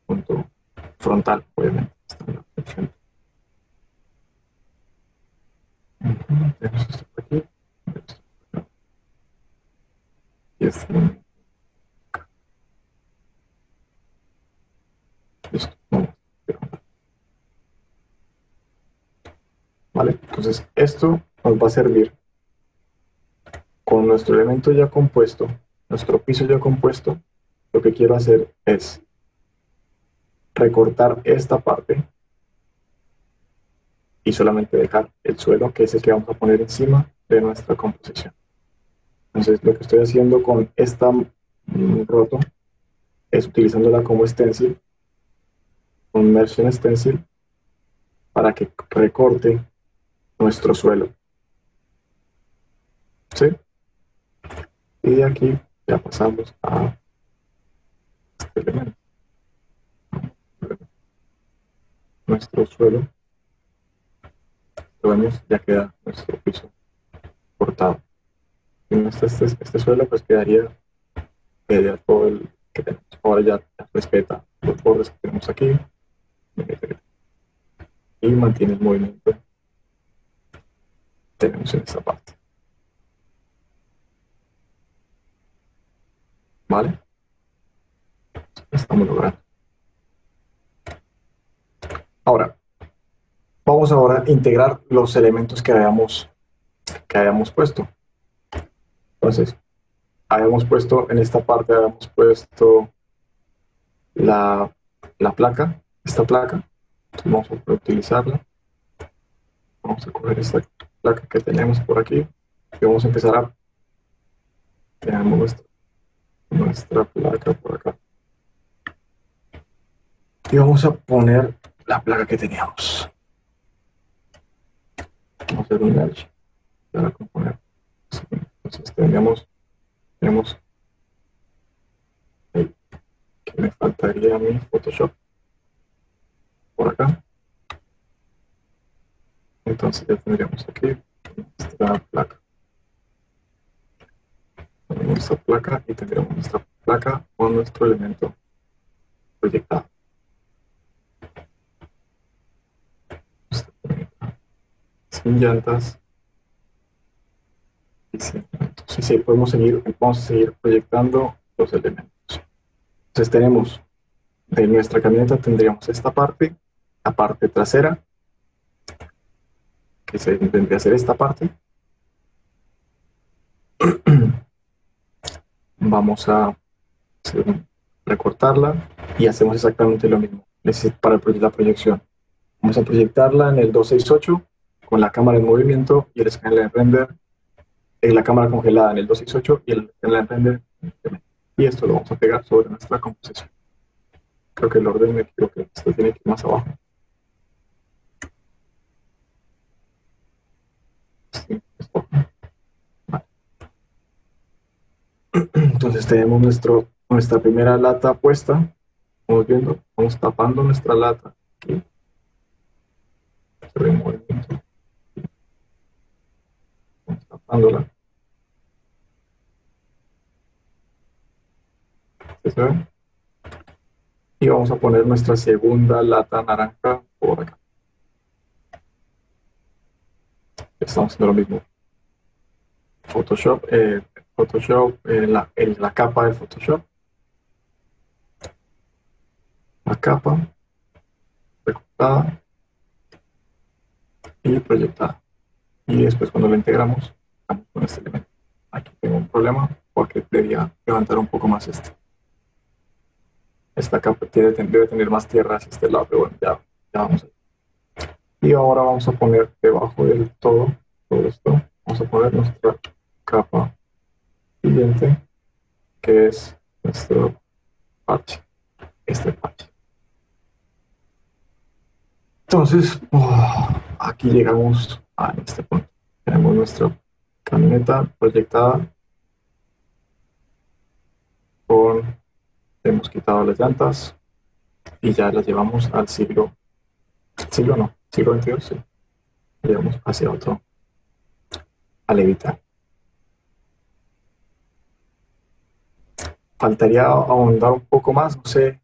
punto frontal, obviamente. Está en el frente. Tenemos esto por aquí. Y este. Listo. Vale, entonces esto nos va a servir con nuestro elemento ya compuesto, nuestro piso ya compuesto. Lo que quiero hacer es recortar esta parte y solamente dejar el suelo, que es el que vamos a poner encima de nuestra composición. Entonces lo que estoy haciendo con esta roto es utilizándola como stencil, un Merchant Stencil, para que recorte nuestro suelo. ¿Sí? Y de aquí ya pasamos a este elemento. Nuestro suelo. Lo vemos, ya queda nuestro piso cortado. Y este suelo pues quedaría todo el que tenemos. Ahora ya respeta los bordes que tenemos aquí y mantiene el movimiento que tenemos en esta parte. ¿Vale? Estamos logrando. Ahora, vamos ahora a integrar los elementos que habíamos puesto. Entonces, habíamos puesto en esta parte, habíamos puesto la placa, esta placa. Entonces vamos a utilizarla. Vamos a coger esta placa que tenemos por aquí y vamos a empezar a... Tenemos nuestra placa por acá. Y vamos a poner la placa que teníamos. Vamos a hacer un merge para componer. Entonces tenemos ahí, que me faltaría mi Photoshop por acá. Entonces ya tendríamos aquí nuestra placa. Nuestra placa y tendríamos nuestra placa con nuestro elemento proyectado. Sin llantas y sin elementos. Sí, vamos a seguir proyectando los elementos. Entonces tenemos de nuestra camioneta, tendríamos esta parte, la parte trasera, que vendría a ser esta parte. Vamos a recortarla y hacemos exactamente lo mismo para la proyección. Vamos a proyectarla en el 268 con la cámara en movimiento y el escáner render, en la cámara congelada en el 268 y el escáner render. Y esto lo vamos a pegar sobre nuestra composición. Creo que el orden me equivoqué, esto tiene que ir más abajo. Sí, vale. Entonces tenemos nuestra primera lata puesta. Vamos viendo, vamos tapando nuestra lata aquí. Se ve en movimiento. Vamos tapándola. ¿Se ve? Y vamos a poner nuestra segunda lata naranja por acá. Estamos haciendo lo mismo. Photoshop, la capa del Photoshop. La capa recortada y proyectada. Y después cuando lo integramos, vamos con este elemento. Aquí tengo un problema porque debía levantar un poco más este. Esta capa debe tener más tierra hacia este lado, pero bueno, ya vamos a ver. Y ahora vamos a poner debajo del todo esto, vamos a poner nuestra capa siguiente, que es nuestro parche, este parche. Entonces, aquí llegamos a este punto. Tenemos nuestra camioneta proyectada hemos quitado las llantas y ya las llevamos al siglo XXII, sí. Llevamos hacia otro, a levitar. Faltaría ahondar un poco más, no sé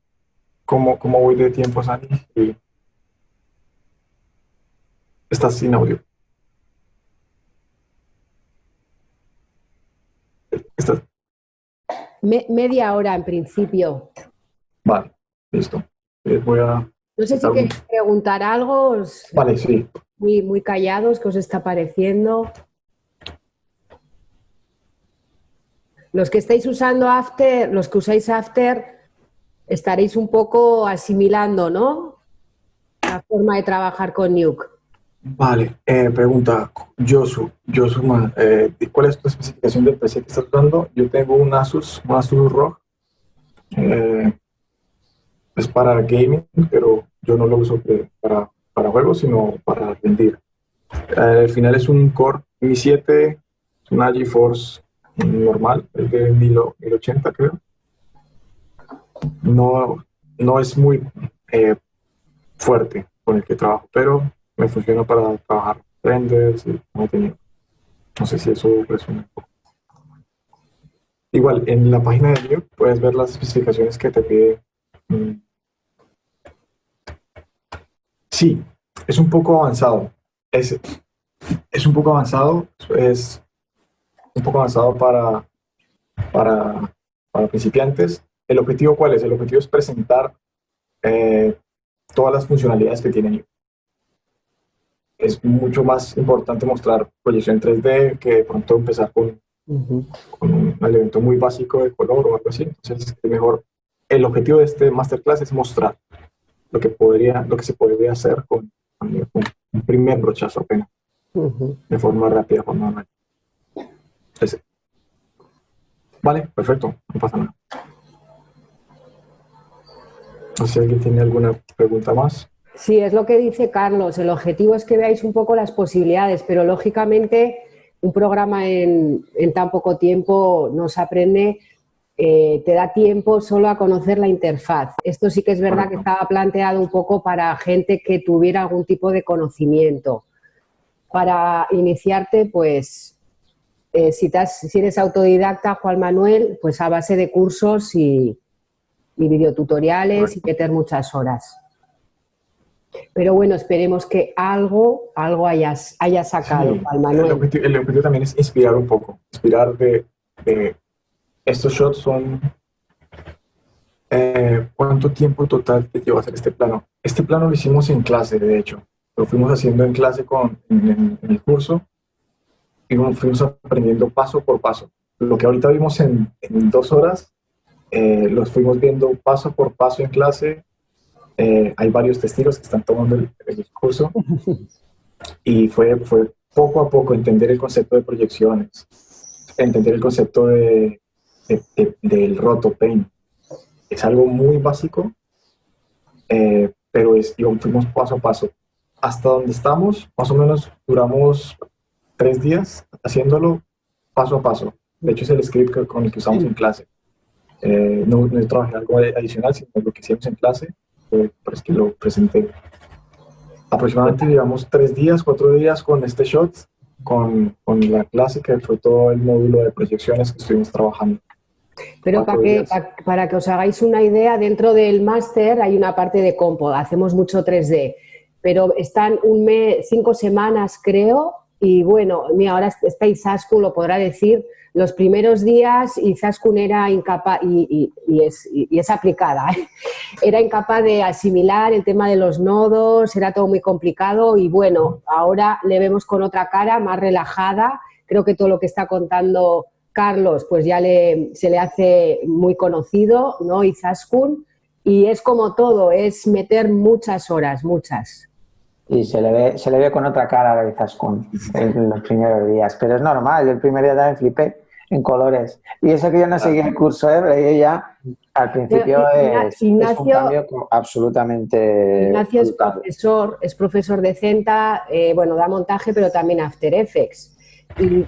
cómo voy de tiempo, Sani, y estás sin audio. ¿Estás? Media hora en principio. Vale, listo. Voy a... No sé si queréis preguntar algo. Vale, sí. Muy callados, ¿qué os está pareciendo? Los que estáis usando After, los que usáis After, estaréis un poco asimilando, ¿no? La forma de trabajar con Nuke. Vale, pregunta, Josu, ¿cuál es tu especificación del PC que estás usando? Yo tengo un Asus ROG, es para gaming, pero yo no lo uso para juegos, sino para rendir. Al final es un Core i7, es una GeForce normal, es de 1080 creo. No es muy fuerte con el que trabajo, pero me funciona para trabajar renders y contenido. No sé si eso resume un poco. Igual, en la página de Nuke puedes ver las especificaciones que te pide. Sí, es un poco avanzado. Es un poco avanzado, es un poco avanzado para principiantes. ¿El objetivo cuál es? El objetivo es presentar todas las funcionalidades que tiene Nuke. Es mucho más importante mostrar proyección 3D que de pronto empezar con un elemento muy básico de color o algo así. Entonces, es mejor. El objetivo de este masterclass es mostrar lo que se podría hacer con un primer brochazo apenas, de forma rápida, forma normal. Entonces, vale, perfecto, no pasa nada. No sé si alguien tiene alguna pregunta más. Sí, es lo que dice Carlos. El objetivo es que veáis un poco las posibilidades, pero lógicamente un programa en tan poco tiempo no se aprende, te da tiempo solo a conocer la interfaz. Esto sí que es verdad que estaba planteado un poco para gente que tuviera algún tipo de conocimiento. Para iniciarte, pues, si eres autodidacta, Juan Manuel, pues a base de cursos y videotutoriales y meter muchas horas. Pero bueno, esperemos que algo hayas sacado, Sí, Juan Manuel. el objetivo también es inspirar un poco, inspirar de estos shots son... ¿cuánto tiempo total te lleva a hacer este plano? Este plano lo hicimos en clase, de hecho. Lo fuimos haciendo en clase en el curso y fuimos aprendiendo paso por paso. Lo que ahorita vimos en 2 horas, los fuimos viendo paso por paso en clase. Hay varios testigos que están tomando el curso y fue poco a poco entender el concepto de proyecciones, entender el concepto del rotopaint. Es algo muy básico, pero fuimos paso a paso. Hasta donde estamos, más o menos duramos 3 días haciéndolo paso a paso. De hecho, es el script con el que usamos en clase. No trabajé algo adicional, sino lo que hicimos en clase. Por es que lo presenté. Aproximadamente llevamos 3 días, 4 días con este shot, con la clase que fue todo el módulo de proyecciones que estuvimos trabajando. Pero para que os hagáis una idea, dentro del máster hay una parte de compo, hacemos mucho 3D, pero están 5 semanas creo, y bueno, mira, ahora está Izaskun, lo podrá decir. Los primeros días Izaskun era incapaz, y es aplicada, era incapaz de asimilar el tema de los nodos, era todo muy complicado y bueno, ahora le vemos con otra cara, más relajada. Creo que todo lo que está contando Carlos pues ya se le hace muy conocido, ¿no? Izaskun, y es como todo, es meter muchas horas, muchas. Y se le ve con otra cara a Izaskun en los primeros días, pero es normal, yo el primer día también flipé. En colores. Y eso que yo no seguí el curso, pero yo ya al principio es un cambio absolutamente Ignacio brutal. es profesor de Centa, bueno, da montaje, pero también After Effects.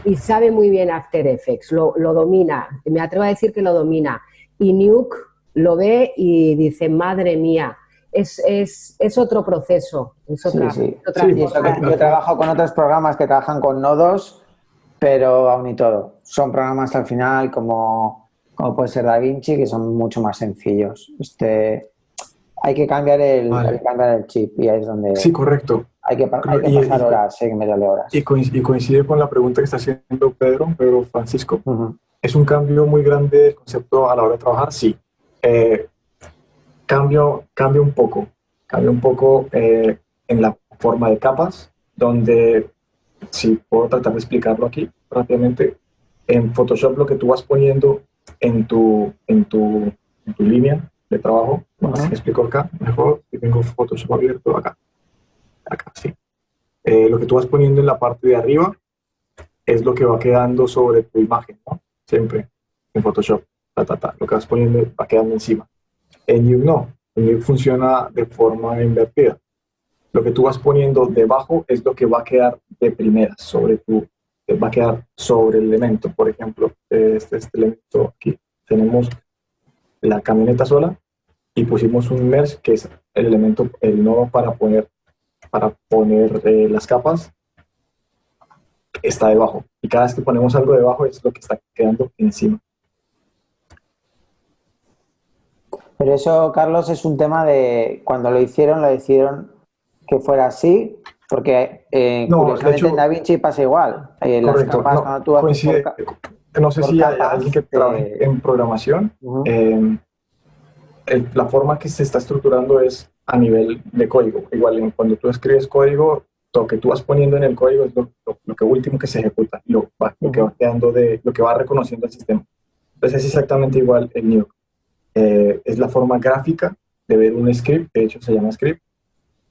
Y sabe muy bien After Effects, lo domina, me atrevo a decir que lo domina. Y Nuke lo ve y dice, madre mía, es otro proceso. Es otra, Sí. otra Sí, yo trabajo con otros programas que trabajan con nodos, pero aún y todo. Son programas al final como puede ser DaVinci, que son mucho más sencillos. Hay que cambiar el chip y ahí es donde Sí, correcto. hay que pasar horas, hay que meterle horas. Y coincide con la pregunta que está haciendo Pedro Francisco. Uh-huh. ¿Es un cambio muy grande del concepto a la hora de trabajar? Sí. Cambia un poco. Cambia un poco en la forma de capas, donde, si puedo tratar de explicarlo aquí rápidamente, en Photoshop lo que tú vas poniendo en tu línea de trabajo, así que explico acá, mejor, que tengo Photoshop abierto acá, sí. Lo que tú vas poniendo en la parte de arriba es lo que va quedando sobre tu imagen, ¿no? Siempre en Photoshop, lo que vas poniendo va quedando encima. En Nuke no, en Nuke funciona de forma invertida. Lo que tú vas poniendo debajo es lo que va a quedar de primera va a quedar sobre el elemento. Por ejemplo, este elemento aquí, tenemos la camioneta sola y pusimos un merge, que es el elemento, el nodo para poner las capas, está debajo. Y cada vez que ponemos algo debajo es lo que está quedando encima. Pero eso, Carlos, es un tema de cuando lo decidieron que fuera así, porque curiosamente en DaVinci pasa igual. Las capas, cuando tú haces no sé si hay alguien que trabaje en programación. La forma que se está estructurando es a nivel de código. Igual, cuando tú escribes código, lo que tú vas poniendo en el código es lo que último que se ejecuta, lo que va quedando lo que va reconociendo el sistema. Entonces es exactamente igual el Nuke. Es la forma gráfica de ver un script, de hecho se llama script,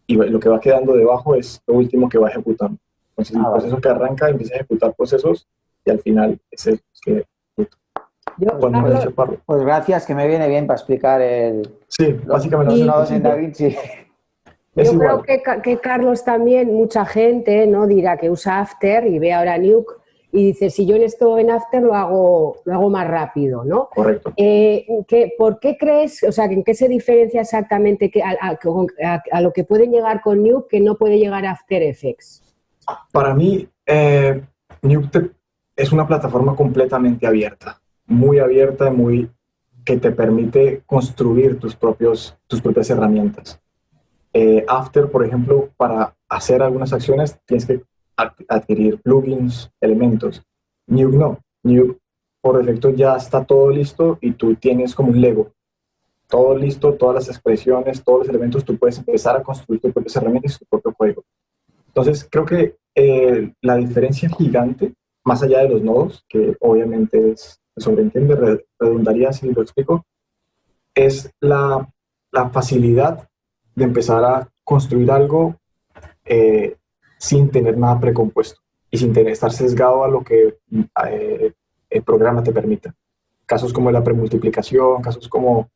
y lo que va quedando debajo es lo último que va ejecutando. Entonces el proceso que arranca empieza a ejecutar procesos y al final es el que ejecuta. Pues gracias, que me viene bien para explicar básicamente los nodos en DaVinci. Yo creo que Carlos también, mucha gente, ¿no?, dirá que usa After y ve ahora Nuke y dice, si yo en After lo hago más rápido, ¿no? Correcto. ¿Por qué crees, o sea, en qué se diferencia exactamente a lo que pueden llegar con Nuke que no puede llegar a After Effects? Para mí, Nuke es una plataforma completamente abierta, muy abierta, que te permite construir tus propias herramientas. After, por ejemplo, para hacer algunas acciones tienes que adquirir plugins, elementos. Nuke no. Nuke, por defecto, ya está todo listo y tú tienes como un Lego. Todo listo, todas las expresiones, todos los elementos, tú puedes empezar a construir tus propias herramientas y tu propio código. Entonces, creo que la diferencia gigante, más allá de los nodos, que obviamente se sobreentiende, redundaría si lo explico, es la facilidad de empezar a construir algo sin tener nada precompuesto y sin estar sesgado a lo que el programa te permita. Casos como la premultiplicación, casos como,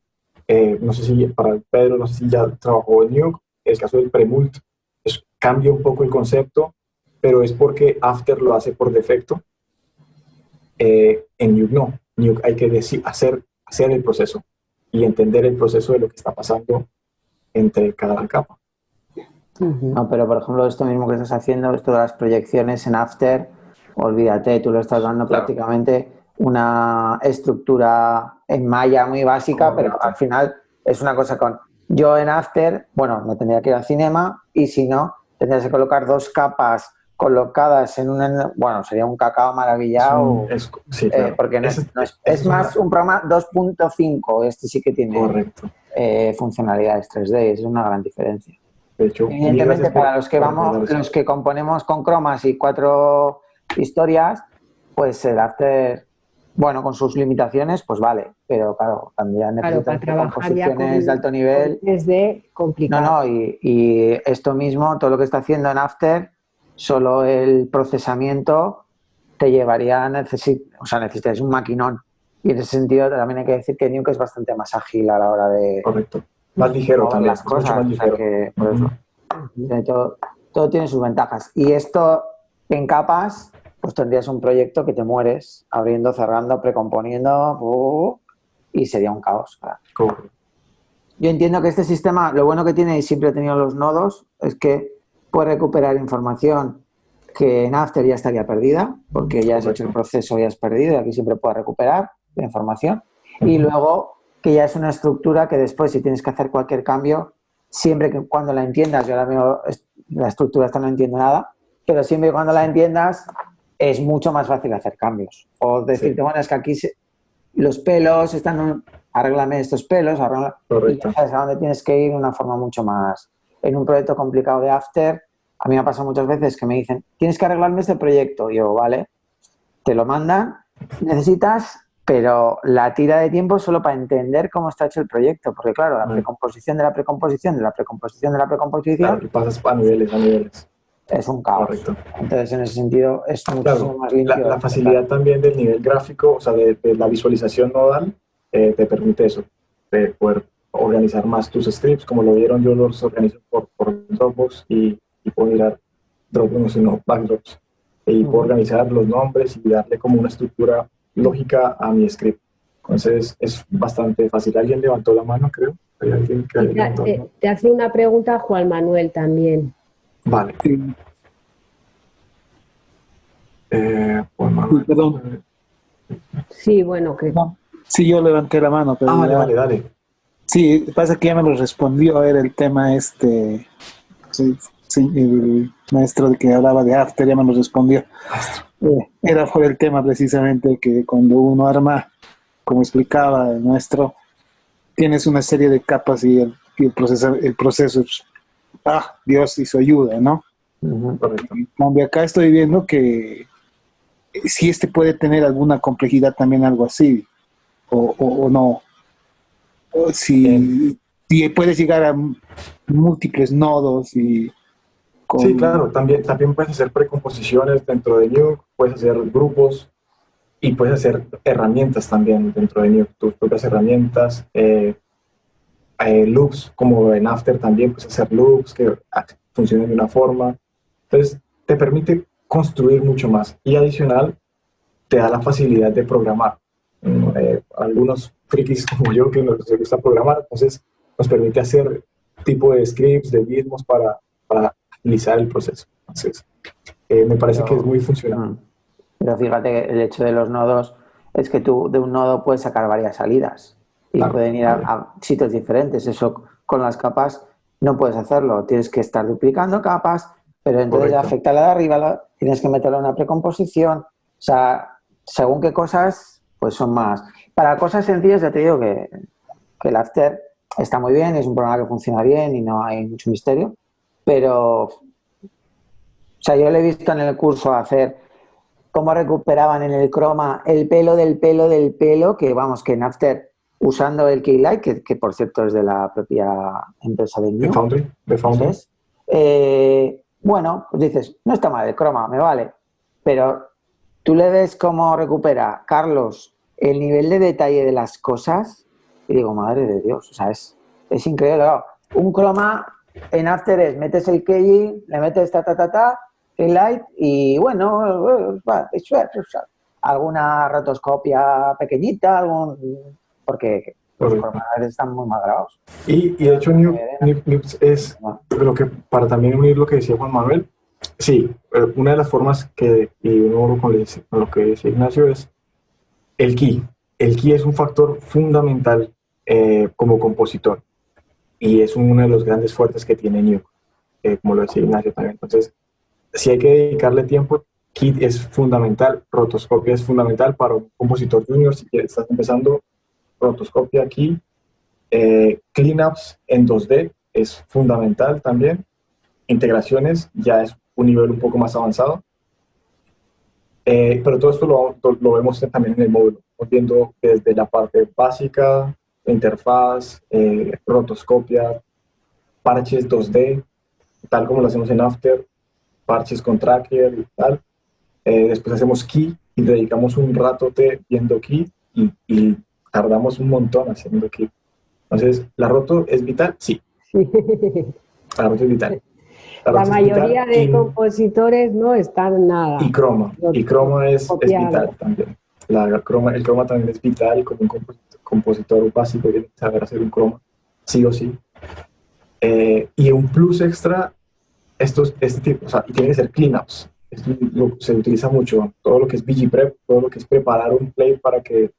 no sé si para Pedro, no sé si ya trabajó en Nuke, el caso del premult, cambia un poco el concepto, pero es porque After lo hace por defecto. En Nuke no. Nuke hay que hacer el proceso y entender el proceso de lo que está pasando entre cada capa. No, pero por ejemplo, esto mismo que estás haciendo, esto de las proyecciones en After, olvídate, tú lo estás dando prácticamente una estructura en Maya muy básica, pero al final es una cosa yo en After, bueno, me tendría que ir al Cinema y si no, tendrías que colocar dos capas colocadas en bueno, sería un cacao maravillado. Sí, claro. Porque es más un programa 2.5, este sí que tiene funcionalidades 3D, es una gran diferencia. De hecho, evidentemente para los que componemos con cromas y 4 historias, pues el After, bueno, con sus limitaciones, pues vale, pero claro, cuando ya necesitas composiciones de alto nivel, es de complicado. Y esto mismo, todo lo que está haciendo en After, solo el procesamiento te llevaría, necesitas un maquinón. Y en ese sentido también hay que decir que Nuke es bastante más ágil a la hora de Correcto. Más ligero mover también, las es mucho cosas. más O sea ligero. que, por eso, todo tiene sus ventajas. Y esto en capas, pues tendrías un proyecto que te mueres abriendo, cerrando, precomponiendo, y sería un caos. Claro. Correcto. Yo entiendo que este sistema, lo bueno que tiene y siempre he tenido los nodos, es que puede recuperar información que en After ya estaría perdida, porque ya has hecho el proceso y has perdido, y aquí siempre puedes recuperar la información. Y luego que ya es una estructura que después, si tienes que hacer cualquier cambio, siempre que cuando la entiendas, yo ahora mismo la estructura esta no entiendo nada, pero siempre que cuando la entiendas es mucho más fácil hacer cambios. O decirte, bueno, es que aquí los pelos están, arréglame estos pelos, y ya sabes a dónde tienes que ir de una forma mucho más. En un proyecto complicado de After, a mí me ha pasado muchas veces que me dicen, tienes que arreglarme este proyecto. Y yo, vale, te lo mandan, necesitas, pero la tira de tiempo es solo para entender cómo está hecho el proyecto, porque claro, la precomposición de la precomposición de la precomposición de la precomposición. Claro, y pasas a niveles. Es un caos. Correcto. Entonces, en ese sentido, es muchísimo más limpio. La facilidad también del nivel gráfico, o sea, de la visualización nodal, te permite eso, de poder organizar más tus scripts, como lo vieron, yo los organizo por Dropbox y puedo mirar Dropbox, no, sino Backdrops, y puedo organizar los nombres y darle como una estructura lógica a mi script. Entonces, es bastante fácil. ¿Alguien levantó la mano, creo? ¿Hay alguien que te hace una pregunta Juan Manuel también. Vale. Juan Manuel. Perdón. Sí, bueno, que... Sí, yo levanté la mano, pero dale. Sí, pasa que ya me lo respondió, era el tema sí, el maestro que hablaba de After ya me lo respondió. Era por el tema precisamente que cuando uno arma, como explicaba el maestro, tienes una serie de capas y el proceso es, Dios y su ayuda, ¿no? Correcto. En cambio, acá estoy viendo que si puede tener alguna complejidad también, algo así, o no. O si puedes llegar a múltiples nodos y... Sí, claro, también puedes hacer precomposiciones dentro de Nuke, puedes hacer grupos y puedes hacer herramientas también dentro de Nuke, tus propias herramientas, loops, como en After también puedes hacer loops que funcionen de una forma. Entonces, te permite construir mucho más y adicional, te da la facilidad de programar. Algunos frikis como yo que nos gusta programar, entonces nos permite hacer tipo de scripts, de gizmos para agilizar el proceso. Entonces, me parece que es muy funcional. Pero fíjate que el hecho de los nodos es que tú de un nodo puedes sacar varias salidas y pueden ir a sitios diferentes. Eso con las capas no puedes hacerlo. Tienes que estar duplicando capas, pero entonces afecta a la de arriba, tienes que meterle una precomposición. O sea, según qué cosas, pues son más. Para cosas sencillas ya te digo que el After está muy bien, es un programa que funciona bien y no hay mucho misterio, pero o sea, yo le he visto en el curso hacer cómo recuperaban en el croma el pelo del pelo del pelo, que vamos, que en After, usando el Keylight, que por cierto es de la propia empresa de Nuke. De Foundry. Bueno, pues dices, no está mal el croma, me vale, pero tú le ves cómo recupera Carlos el nivel de detalle de las cosas y digo, madre de Dios, o sea, es increíble. Claro, un croma en After es, metes el key, le metes el light y bueno, alguna rotoscopia pequeñita, porque los cromas están muy mal grabados. Y de hecho Nuke es lo que, para también unir lo que decía Juan Manuel, sí, una de las formas y uno con lo que decía Ignacio es el key. El key es un factor fundamental como compositor y es uno de los grandes fuertes que tiene Nuke, como lo decía Ignacio también. Entonces, si hay que dedicarle tiempo, key es fundamental, rotoscopia es fundamental para un compositor junior. Si estás empezando, rotoscopia aquí, cleanups en 2D es fundamental también. Integraciones ya es un nivel un poco más avanzado. Pero todo esto lo vemos también en el módulo, viendo desde la parte básica, interfaz, rotoscopia, parches 2D, tal como lo hacemos en After, parches con Tracker y tal, Después hacemos key y dedicamos un ratote viendo key y tardamos un montón haciendo key. Entonces, ¿la roto es vital? Sí, la roto es vital. La roto es mayoría vital de compositores no están nada. y croma es vital también. El croma también es vital, como un compositor básico tiene que saber hacer un croma, sí o sí. Y un plus extra, este tipo, o sea, y tiene que ser cleanups. Esto se utiliza mucho, todo lo que es VG Prep, todo lo que es preparar un play para que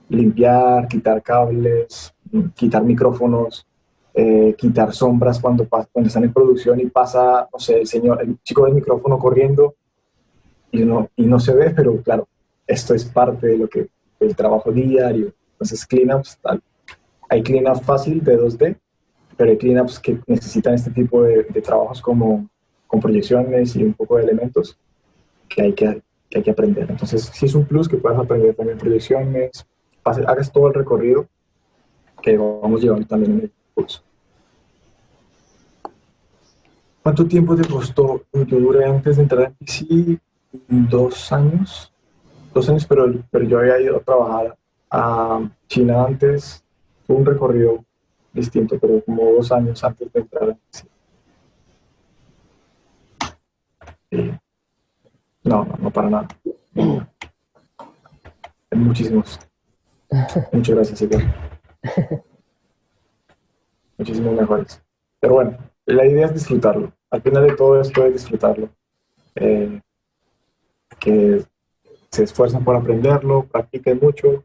limpiar, quitar cables, quitar micrófonos, quitar sombras cuando están en producción y pasa, no sé, el chico del micrófono corriendo y no se ve, pero claro, esto es parte de del trabajo diario. Entonces, cleanups, tal. Hay cleanup fácil de 2D, pero hay cleanups que necesitan este tipo de trabajos como con proyecciones y un poco de elementos que hay que aprender. Entonces, sí es un plus que puedas aprender también proyecciones, hagas todo el recorrido que vamos llevando también en el curso. ¿Cuánto tiempo te costó? Yo duré antes de entrar en PC 2 años. 2 años, pero yo había ido a trabajar a China antes. Fue un recorrido distinto, pero como 2 años antes de entrar en PC. No, para nada. Muchísimos. Muchas gracias, Igor. Muchísimos mejores. Pero bueno, la idea es disfrutarlo. Al final de todo esto es disfrutarlo. Que se esfuercen por aprenderlo, practiquen mucho,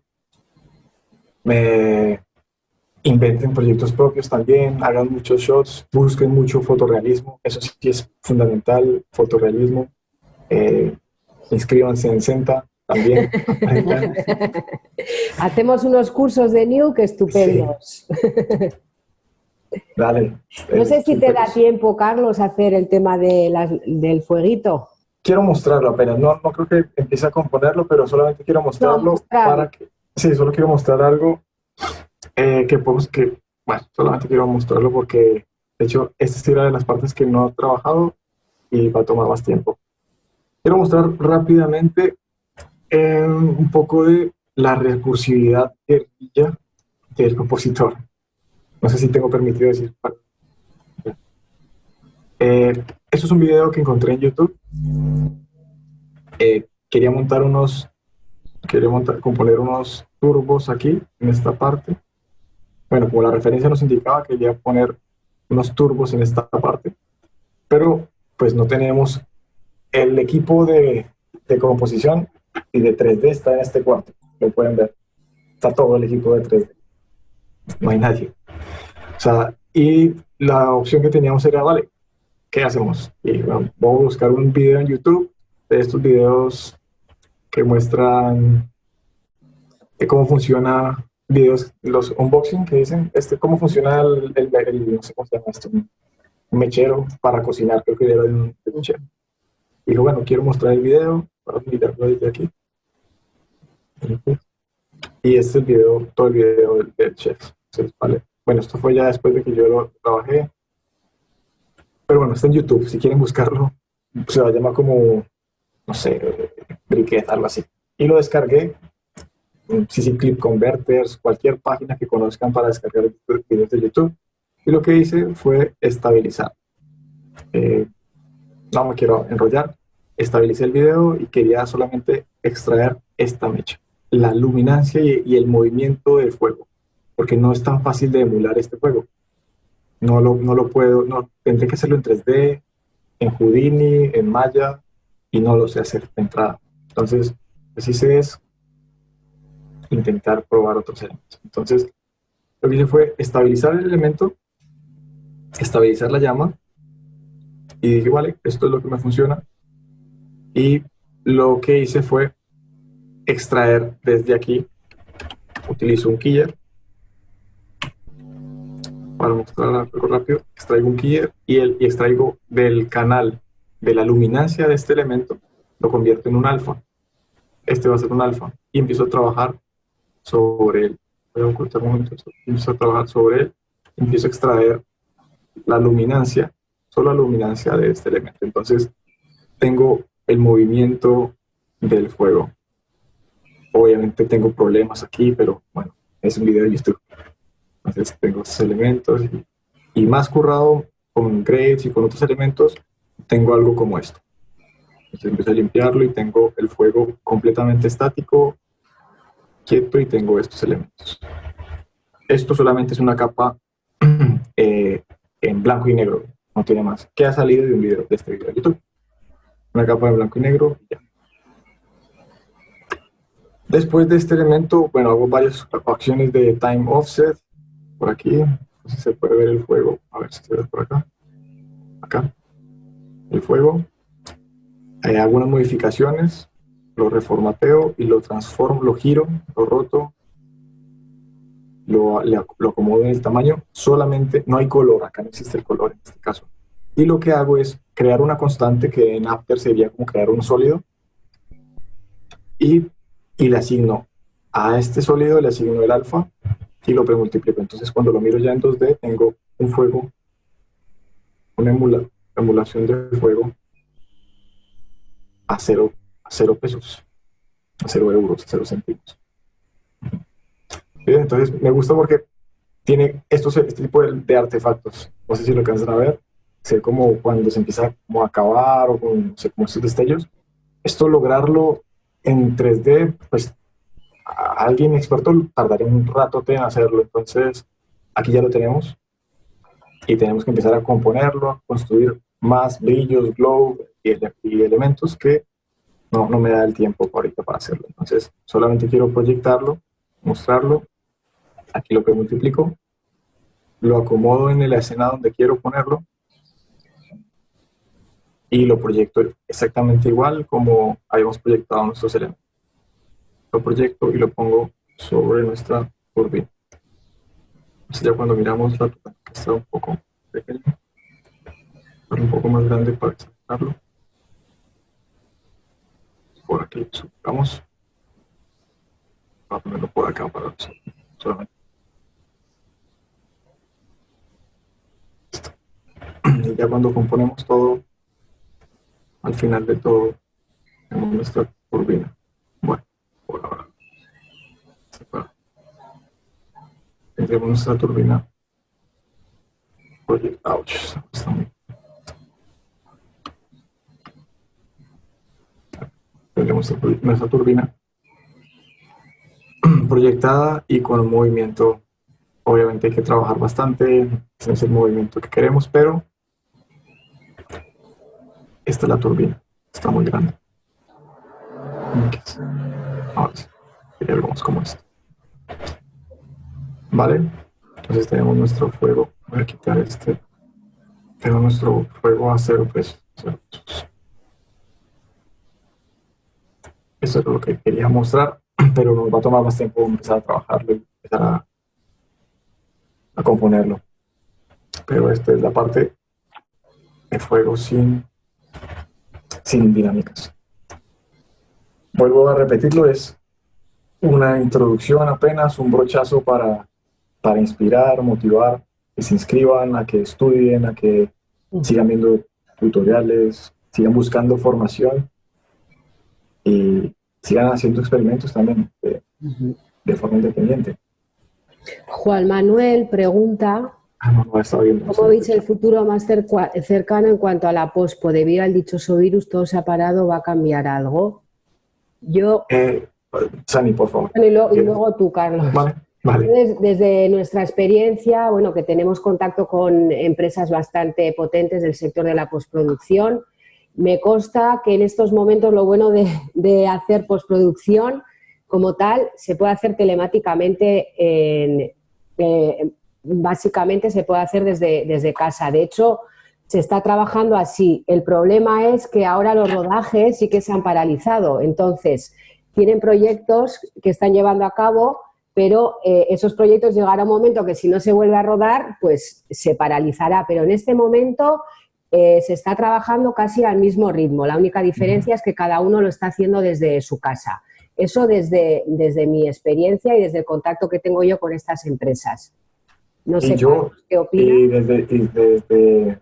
inventen proyectos propios también, hagan muchos shots, busquen mucho fotorrealismo. Eso sí es fundamental, fotorrealismo. Inscríbanse en Senta también. Hacemos unos cursos de Nuke estupendos. Sí. Dale. No sé si te da tiempo, Carlos, a hacer el tema del fueguito. Quiero mostrarlo apenas, no creo que empiece a componerlo, pero solamente quiero mostrarlo para que... Sí, solo quiero mostrar algo bueno, solamente quiero mostrarlo porque, de hecho, esta es una de las partes que no he trabajado y va a tomar más tiempo. Quiero mostrar rápidamente un poco de la recursividad guerrilla del compositor. No sé si tengo permitido decir. Esto es un video que encontré en YouTube. Quería componer unos turbos aquí, en esta parte. Bueno, como la referencia nos indicaba, quería poner unos turbos en esta parte. Pero, pues no tenemos el equipo de composición y de 3D está en este cuarto. Lo pueden ver. Está todo el equipo de 3D. No hay nadie. O sea, y la opción que teníamos era, vale, ¿qué hacemos? Y bueno, vamos a buscar un video en YouTube de estos videos que muestran cómo funciona, los unboxing que dicen, cómo funciona no sé cómo se llama esto, un mechero para cocinar, creo que era de un mechero. Y digo, bueno, quiero mostrar el video, para mirarlo desde aquí. Y este es el video, todo el video del chef. Entonces, vale. Bueno, esto fue ya después de que yo lo trabajé. Pero bueno, está en YouTube. Si quieren buscarlo, se va a llamar como, no sé, Briquet, algo así. Y lo descargué. CC Clip Converters, cualquier página que conozcan para descargar videos de YouTube. Y lo que hice fue estabilizar. No me quiero enrollar. Estabilicé el video y quería solamente extraer esta mecha. La luminancia y el movimiento del fuego. Porque no es tan fácil de emular este juego. No lo puedo, tendré que hacerlo en 3D, en Houdini, en Maya, y no lo sé hacer de entrada. Entonces, lo que hice es intentar probar otros elementos. Entonces, lo que hice fue estabilizar el elemento, estabilizar la llama, y dije, vale, esto es lo que me funciona. Y lo que hice fue extraer desde aquí, utilizo un keyer, para mostrar algo rápido, extraigo un keyer y extraigo del canal de la luminancia de este elemento, lo convierto en un alfa. Este va a ser un alfa y empiezo a trabajar sobre él. Voy a ocultar un momento, empiezo a trabajar sobre él, empiezo a extraer la luminancia, solo la luminancia de este elemento. Entonces tengo el movimiento del fuego. Obviamente tengo problemas aquí, pero bueno, es un video de YouTube. Entonces tengo estos elementos y más currado con grades y con otros elementos, tengo algo como esto. Entonces empiezo a limpiarlo y tengo el fuego completamente estático, quieto, y tengo estos elementos. Esto solamente es una capa en blanco y negro, no tiene más. Que ha salido de un video, de este video de YouTube. Una capa en blanco y negro y ya. Después de este elemento, bueno, hago varias acciones de time offset por aquí. No sé si se puede ver el fuego. A ver si se ve por acá. Acá. El fuego. Hago unas modificaciones, lo reformateo y lo transformo, lo giro, lo roto, lo acomodo en el tamaño. Solamente, no hay color, acá no existe el color en este caso. Y lo que hago es crear una constante que en After sería como crear un sólido. Y le asigno a este sólido, le asigno el alfa y lo premultiplico. Entonces cuando lo miro ya en 2D, tengo un fuego, una emulación de fuego a 0 pesos, a 0 euros, a 0 céntimos. Bien, entonces me gusta porque tiene este tipo de artefactos. No sé si lo alcanzan a ver. Se ve como cuando se empieza como a acabar o con, no sé, como estos destellos. Esto lograrlo en 3D, pues a alguien experto tardaría un rato en hacerlo. Entonces aquí ya lo tenemos y tenemos que empezar a componerlo, a construir más brillos, glow y elementos que no me da el tiempo ahorita para hacerlo. Entonces solamente quiero proyectarlo, mostrarlo. Aquí lo que multiplico, lo acomodo en la escena donde quiero ponerlo y lo proyecto exactamente igual como habíamos proyectado nuestros elementos. Lo proyecto y lo pongo sobre nuestra turbina. Entonces ya cuando miramos la turbina, que está un poco pequeño, pero un poco más grande para explicarlo. Por aquí vamos a ponerlo por acá para solamente. Y ya cuando componemos todo, al final de todo, tenemos nuestra turbina. Bueno, por ahora. Tendremos nuestra turbina proyectada. Tendremos nuestra turbina proyectada y con un movimiento. Obviamente hay que trabajar bastante, ese es el movimiento que queremos, pero esta es la turbina, está muy grande. Ahora sí, quería algo más como esto. Vale, entonces tenemos nuestro fuego. Voy a quitar este. Tengo nuestro fuego a 0 pesos. 0 pesos. Eso es lo que quería mostrar, pero nos va a tomar más tiempo empezar a trabajarlo y empezar a componerlo. Pero esta es la parte de fuego sin dinámicas. Vuelvo a repetirlo, es una introducción apenas, un brochazo para inspirar, motivar, que se inscriban, a que estudien, a que sigan viendo tutoriales, sigan buscando formación y sigan haciendo experimentos también de forma independiente. Juan Manuel pregunta, ¿cómo veis el futuro más cercano en cuanto a la pospo? Debido al dichoso virus, todo se ha parado, ¿va a cambiar algo? Yo... Sani, por favor. Y luego tú, Carlos. Vale. Desde nuestra experiencia, bueno, que tenemos contacto con empresas bastante potentes del sector de la postproducción, me consta que en estos momentos lo bueno de hacer postproducción como tal se puede hacer telemáticamente, básicamente se puede hacer desde casa. De hecho, se está trabajando así. El problema es que ahora los rodajes sí que se han paralizado. Entonces, tienen proyectos que están llevando a cabo, pero esos proyectos llegará un momento que si no se vuelve a rodar, pues se paralizará. Pero en este momento se está trabajando casi al mismo ritmo. La única diferencia es que cada uno lo está haciendo desde su casa. Eso desde mi experiencia y desde el contacto que tengo yo con estas empresas. No sé, yo, ¿qué opinas? Desde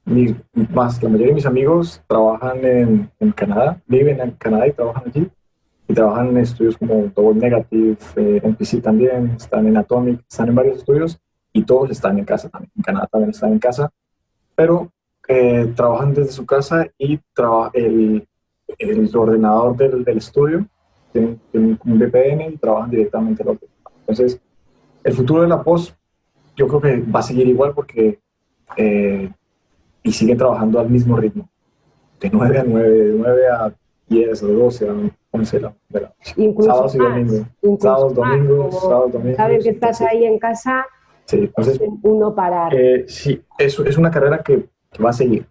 la mayoría de mis amigos trabajan en Canadá, viven en Canadá y trabajan allí. Y trabajan en estudios como Double Negative, MPC también, están en Atomic, están en varios estudios y todos están en casa también. En Canadá también están en casa, pero trabajan desde su casa y el ordenador del estudio tienen un VPN y trabajan directamente en el ordenador. Entonces, el futuro de la post yo creo que va a seguir igual porque y siguen trabajando al mismo ritmo, de 9 a 9, de 9 a 10 o 12 a 11 de la noche. Incluso Sábados y más, domingos. incluso Sábados, más, domingos, como sábados, domingos. saben que estás Entonces, ahí en casa, sí, entonces, uno parar. sí, es una carrera que va a seguir.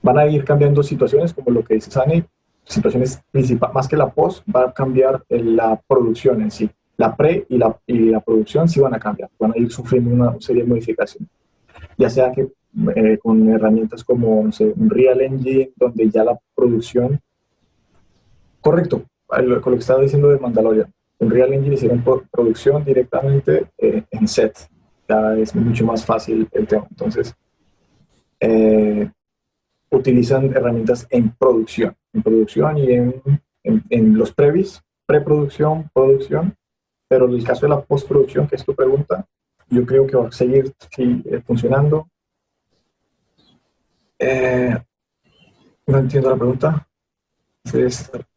Van a ir cambiando situaciones, como lo que dice Sani, situaciones principales, más que la post, va a cambiar la producción en sí. La pre y la producción sí van a cambiar, van a ir sufriendo una serie de modificaciones. Ya sea que con herramientas como, no sé, un Real Engine, donde ya la producción, correcto, con lo que estaba diciendo de Mandalorian, un Real Engine hicieron producción directamente en set, ya es mucho más fácil el tema. Entonces, utilizan herramientas en producción y en los previs, preproducción, producción, pero en el caso de la postproducción, que es tu pregunta, yo creo que va a seguir funcionando. No entiendo la pregunta.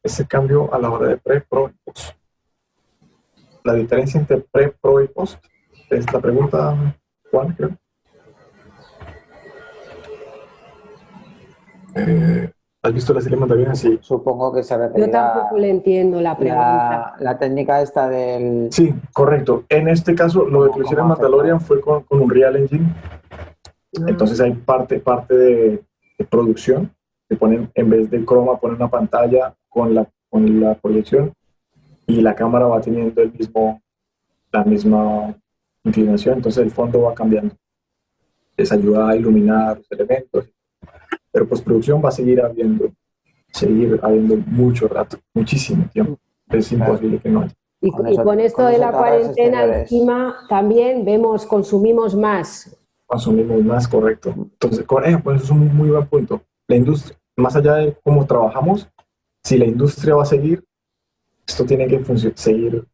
Ese cambio a la hora de pre, pro y post. La diferencia entre pre, pro y post es la pregunta, Juan, creo. ¿Has visto la serie Mandalorian? Sí. Supongo que se Yo referirá tampoco le entiendo la pregunta. la técnica esta del... Sí, correcto. En este caso, lo de que lo hicieron en Mandalorian fue con un Real Engine. Entonces hay parte de producción. Se ponen, en vez de croma, ponen una pantalla con la proyección y la cámara va teniendo la misma inclinación. Entonces el fondo va cambiando. Les ayuda a iluminar los elementos. Pero postproducción va a seguir habiendo mucho rato, muchísimo tiempo. Es imposible que no haya. Y con esto de la cuarentena encima también consumimos más. Consumimos más, correcto. Entonces, pues eso es un muy buen punto. La industria, más allá de cómo trabajamos, si la industria va a seguir, esto tiene que seguir,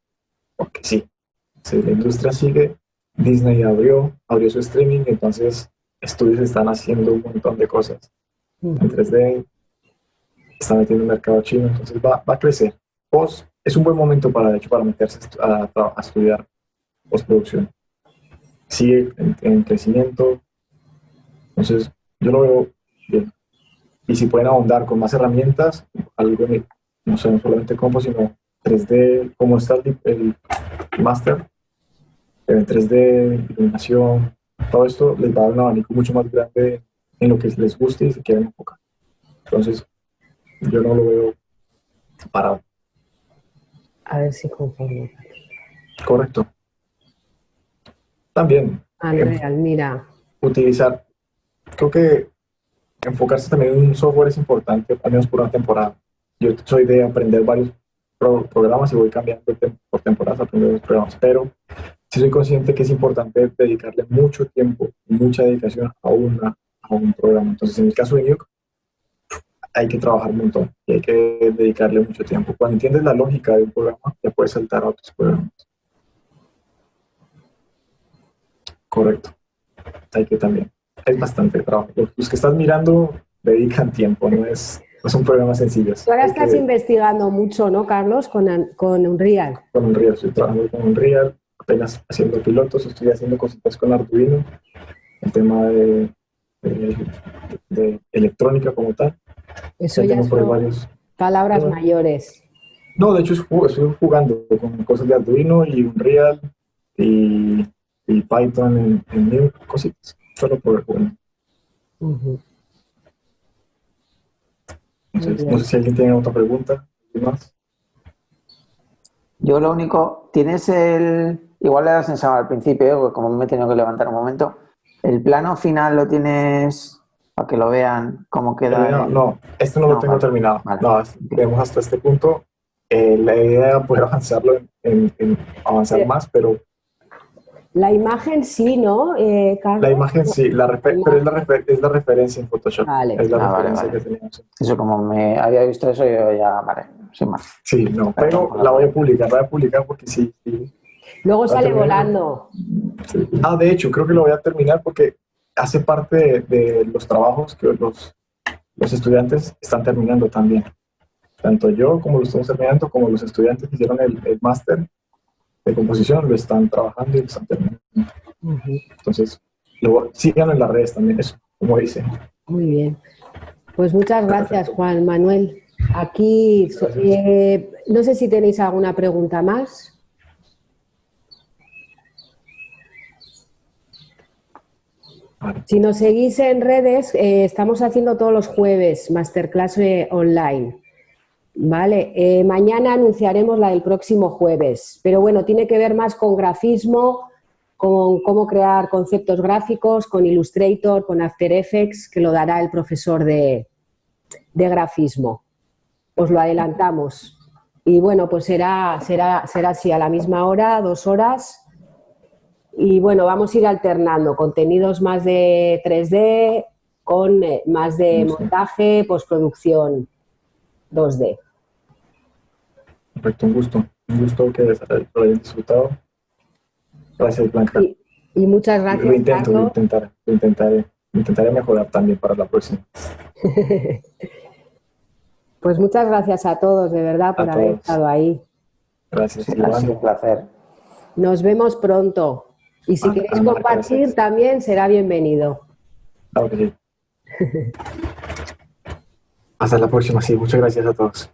porque sí. Si la industria sigue, Disney abrió su streaming, entonces estudios están haciendo un montón de cosas. En 3D, está metiendo el mercado chino, entonces va a crecer. Es un buen momento para meterse a estudiar postproducción. Sigue en crecimiento, entonces yo lo veo bien. Y si pueden ahondar con más herramientas, algo no sé, no solamente compo, sino 3D, como está el máster, en 3D, iluminación, todo esto les va a dar un abanico mucho más grande en lo que les guste y se quieren enfocar. Entonces, yo no lo veo parado. A ver si conformo. Correcto. También. Andrea, mira. Creo que enfocarse también en un software es importante, al menos por una temporada. Yo soy de aprender varios programas y voy cambiando por temporadas, aprender los programas, pero sí soy consciente que es importante dedicarle mucho tiempo, mucha dedicación a un programa. Entonces, en el caso de Nuke, hay que trabajar un montón y hay que dedicarle mucho tiempo. Cuando entiendes la lógica de un programa, ya puedes saltar a otros programas. Correcto. Hay que también. Es bastante trabajo. Los que estás mirando dedican tiempo, no son programas sencillos. Tú ahora estás investigando mucho, ¿no, Carlos? Con Unreal. Con Unreal, estoy trabajando con Unreal, apenas haciendo pilotos, estoy haciendo cositas con Arduino, el tema de electrónica como tal. Eso ya son palabras mayores. No, de hecho estoy jugando con cosas de Arduino y Unreal y Python en Nuke, cositas, solo por el juego. Entonces, no sé si alguien tiene otra pregunta. ¿Qué más? Yo lo único, igual le das enseñado al principio, como me he tenido que levantar un momento, ¿el plano final lo tienes para que lo vean cómo queda? No, no lo tengo terminado. Vale. No, vemos hasta este punto. La idea era poder avanzarlo en avanzar más, pero La imagen sí, ¿no, Carlos? La imagen sí, pero es la referencia en Photoshop. Vale. Es la Ah, vale, referencia vale. que tenemos. Eso como me había visto eso, yo ya, vale, sin más. Sí, no, pero la voy a publicar porque sí. Luego Va a sale terminar. volando. Sí. Ah, de hecho, creo que lo voy a terminar porque hace parte de los trabajos que los estudiantes están terminando también. Tanto yo como lo estamos terminando, como los estudiantes que hicieron el máster de composición lo están trabajando y lo están terminando. Entonces, síganlo en las redes también, eso, como dice. Muy bien. Pues muchas gracias, Juan Manuel. Aquí, no sé si tenéis alguna pregunta más. Vale. Si nos seguís en redes, estamos haciendo todos los jueves masterclass online. Vale, mañana anunciaremos la del próximo jueves, pero bueno, tiene que ver más con grafismo, con cómo crear conceptos gráficos, con Illustrator, con After Effects, que lo dará el profesor de grafismo. Os lo adelantamos. Y bueno, pues será así a la misma hora, 2 horas. Y bueno, vamos a ir alternando contenidos más de 3D con más de montaje, postproducción 2D. Perfecto, un gusto que lo hayan disfrutado. Gracias, Blanca. Y muchas gracias, Carlos. Lo intentaré mejorar también para la próxima. Pues muchas gracias a todos, de verdad, por haber estado ahí. Gracias, Sí, ha sido un placer. Nos vemos pronto. Y si queréis compartir, gracias. también será bienvenido. Claro que sí. Hasta la próxima, sí. Muchas gracias a todos.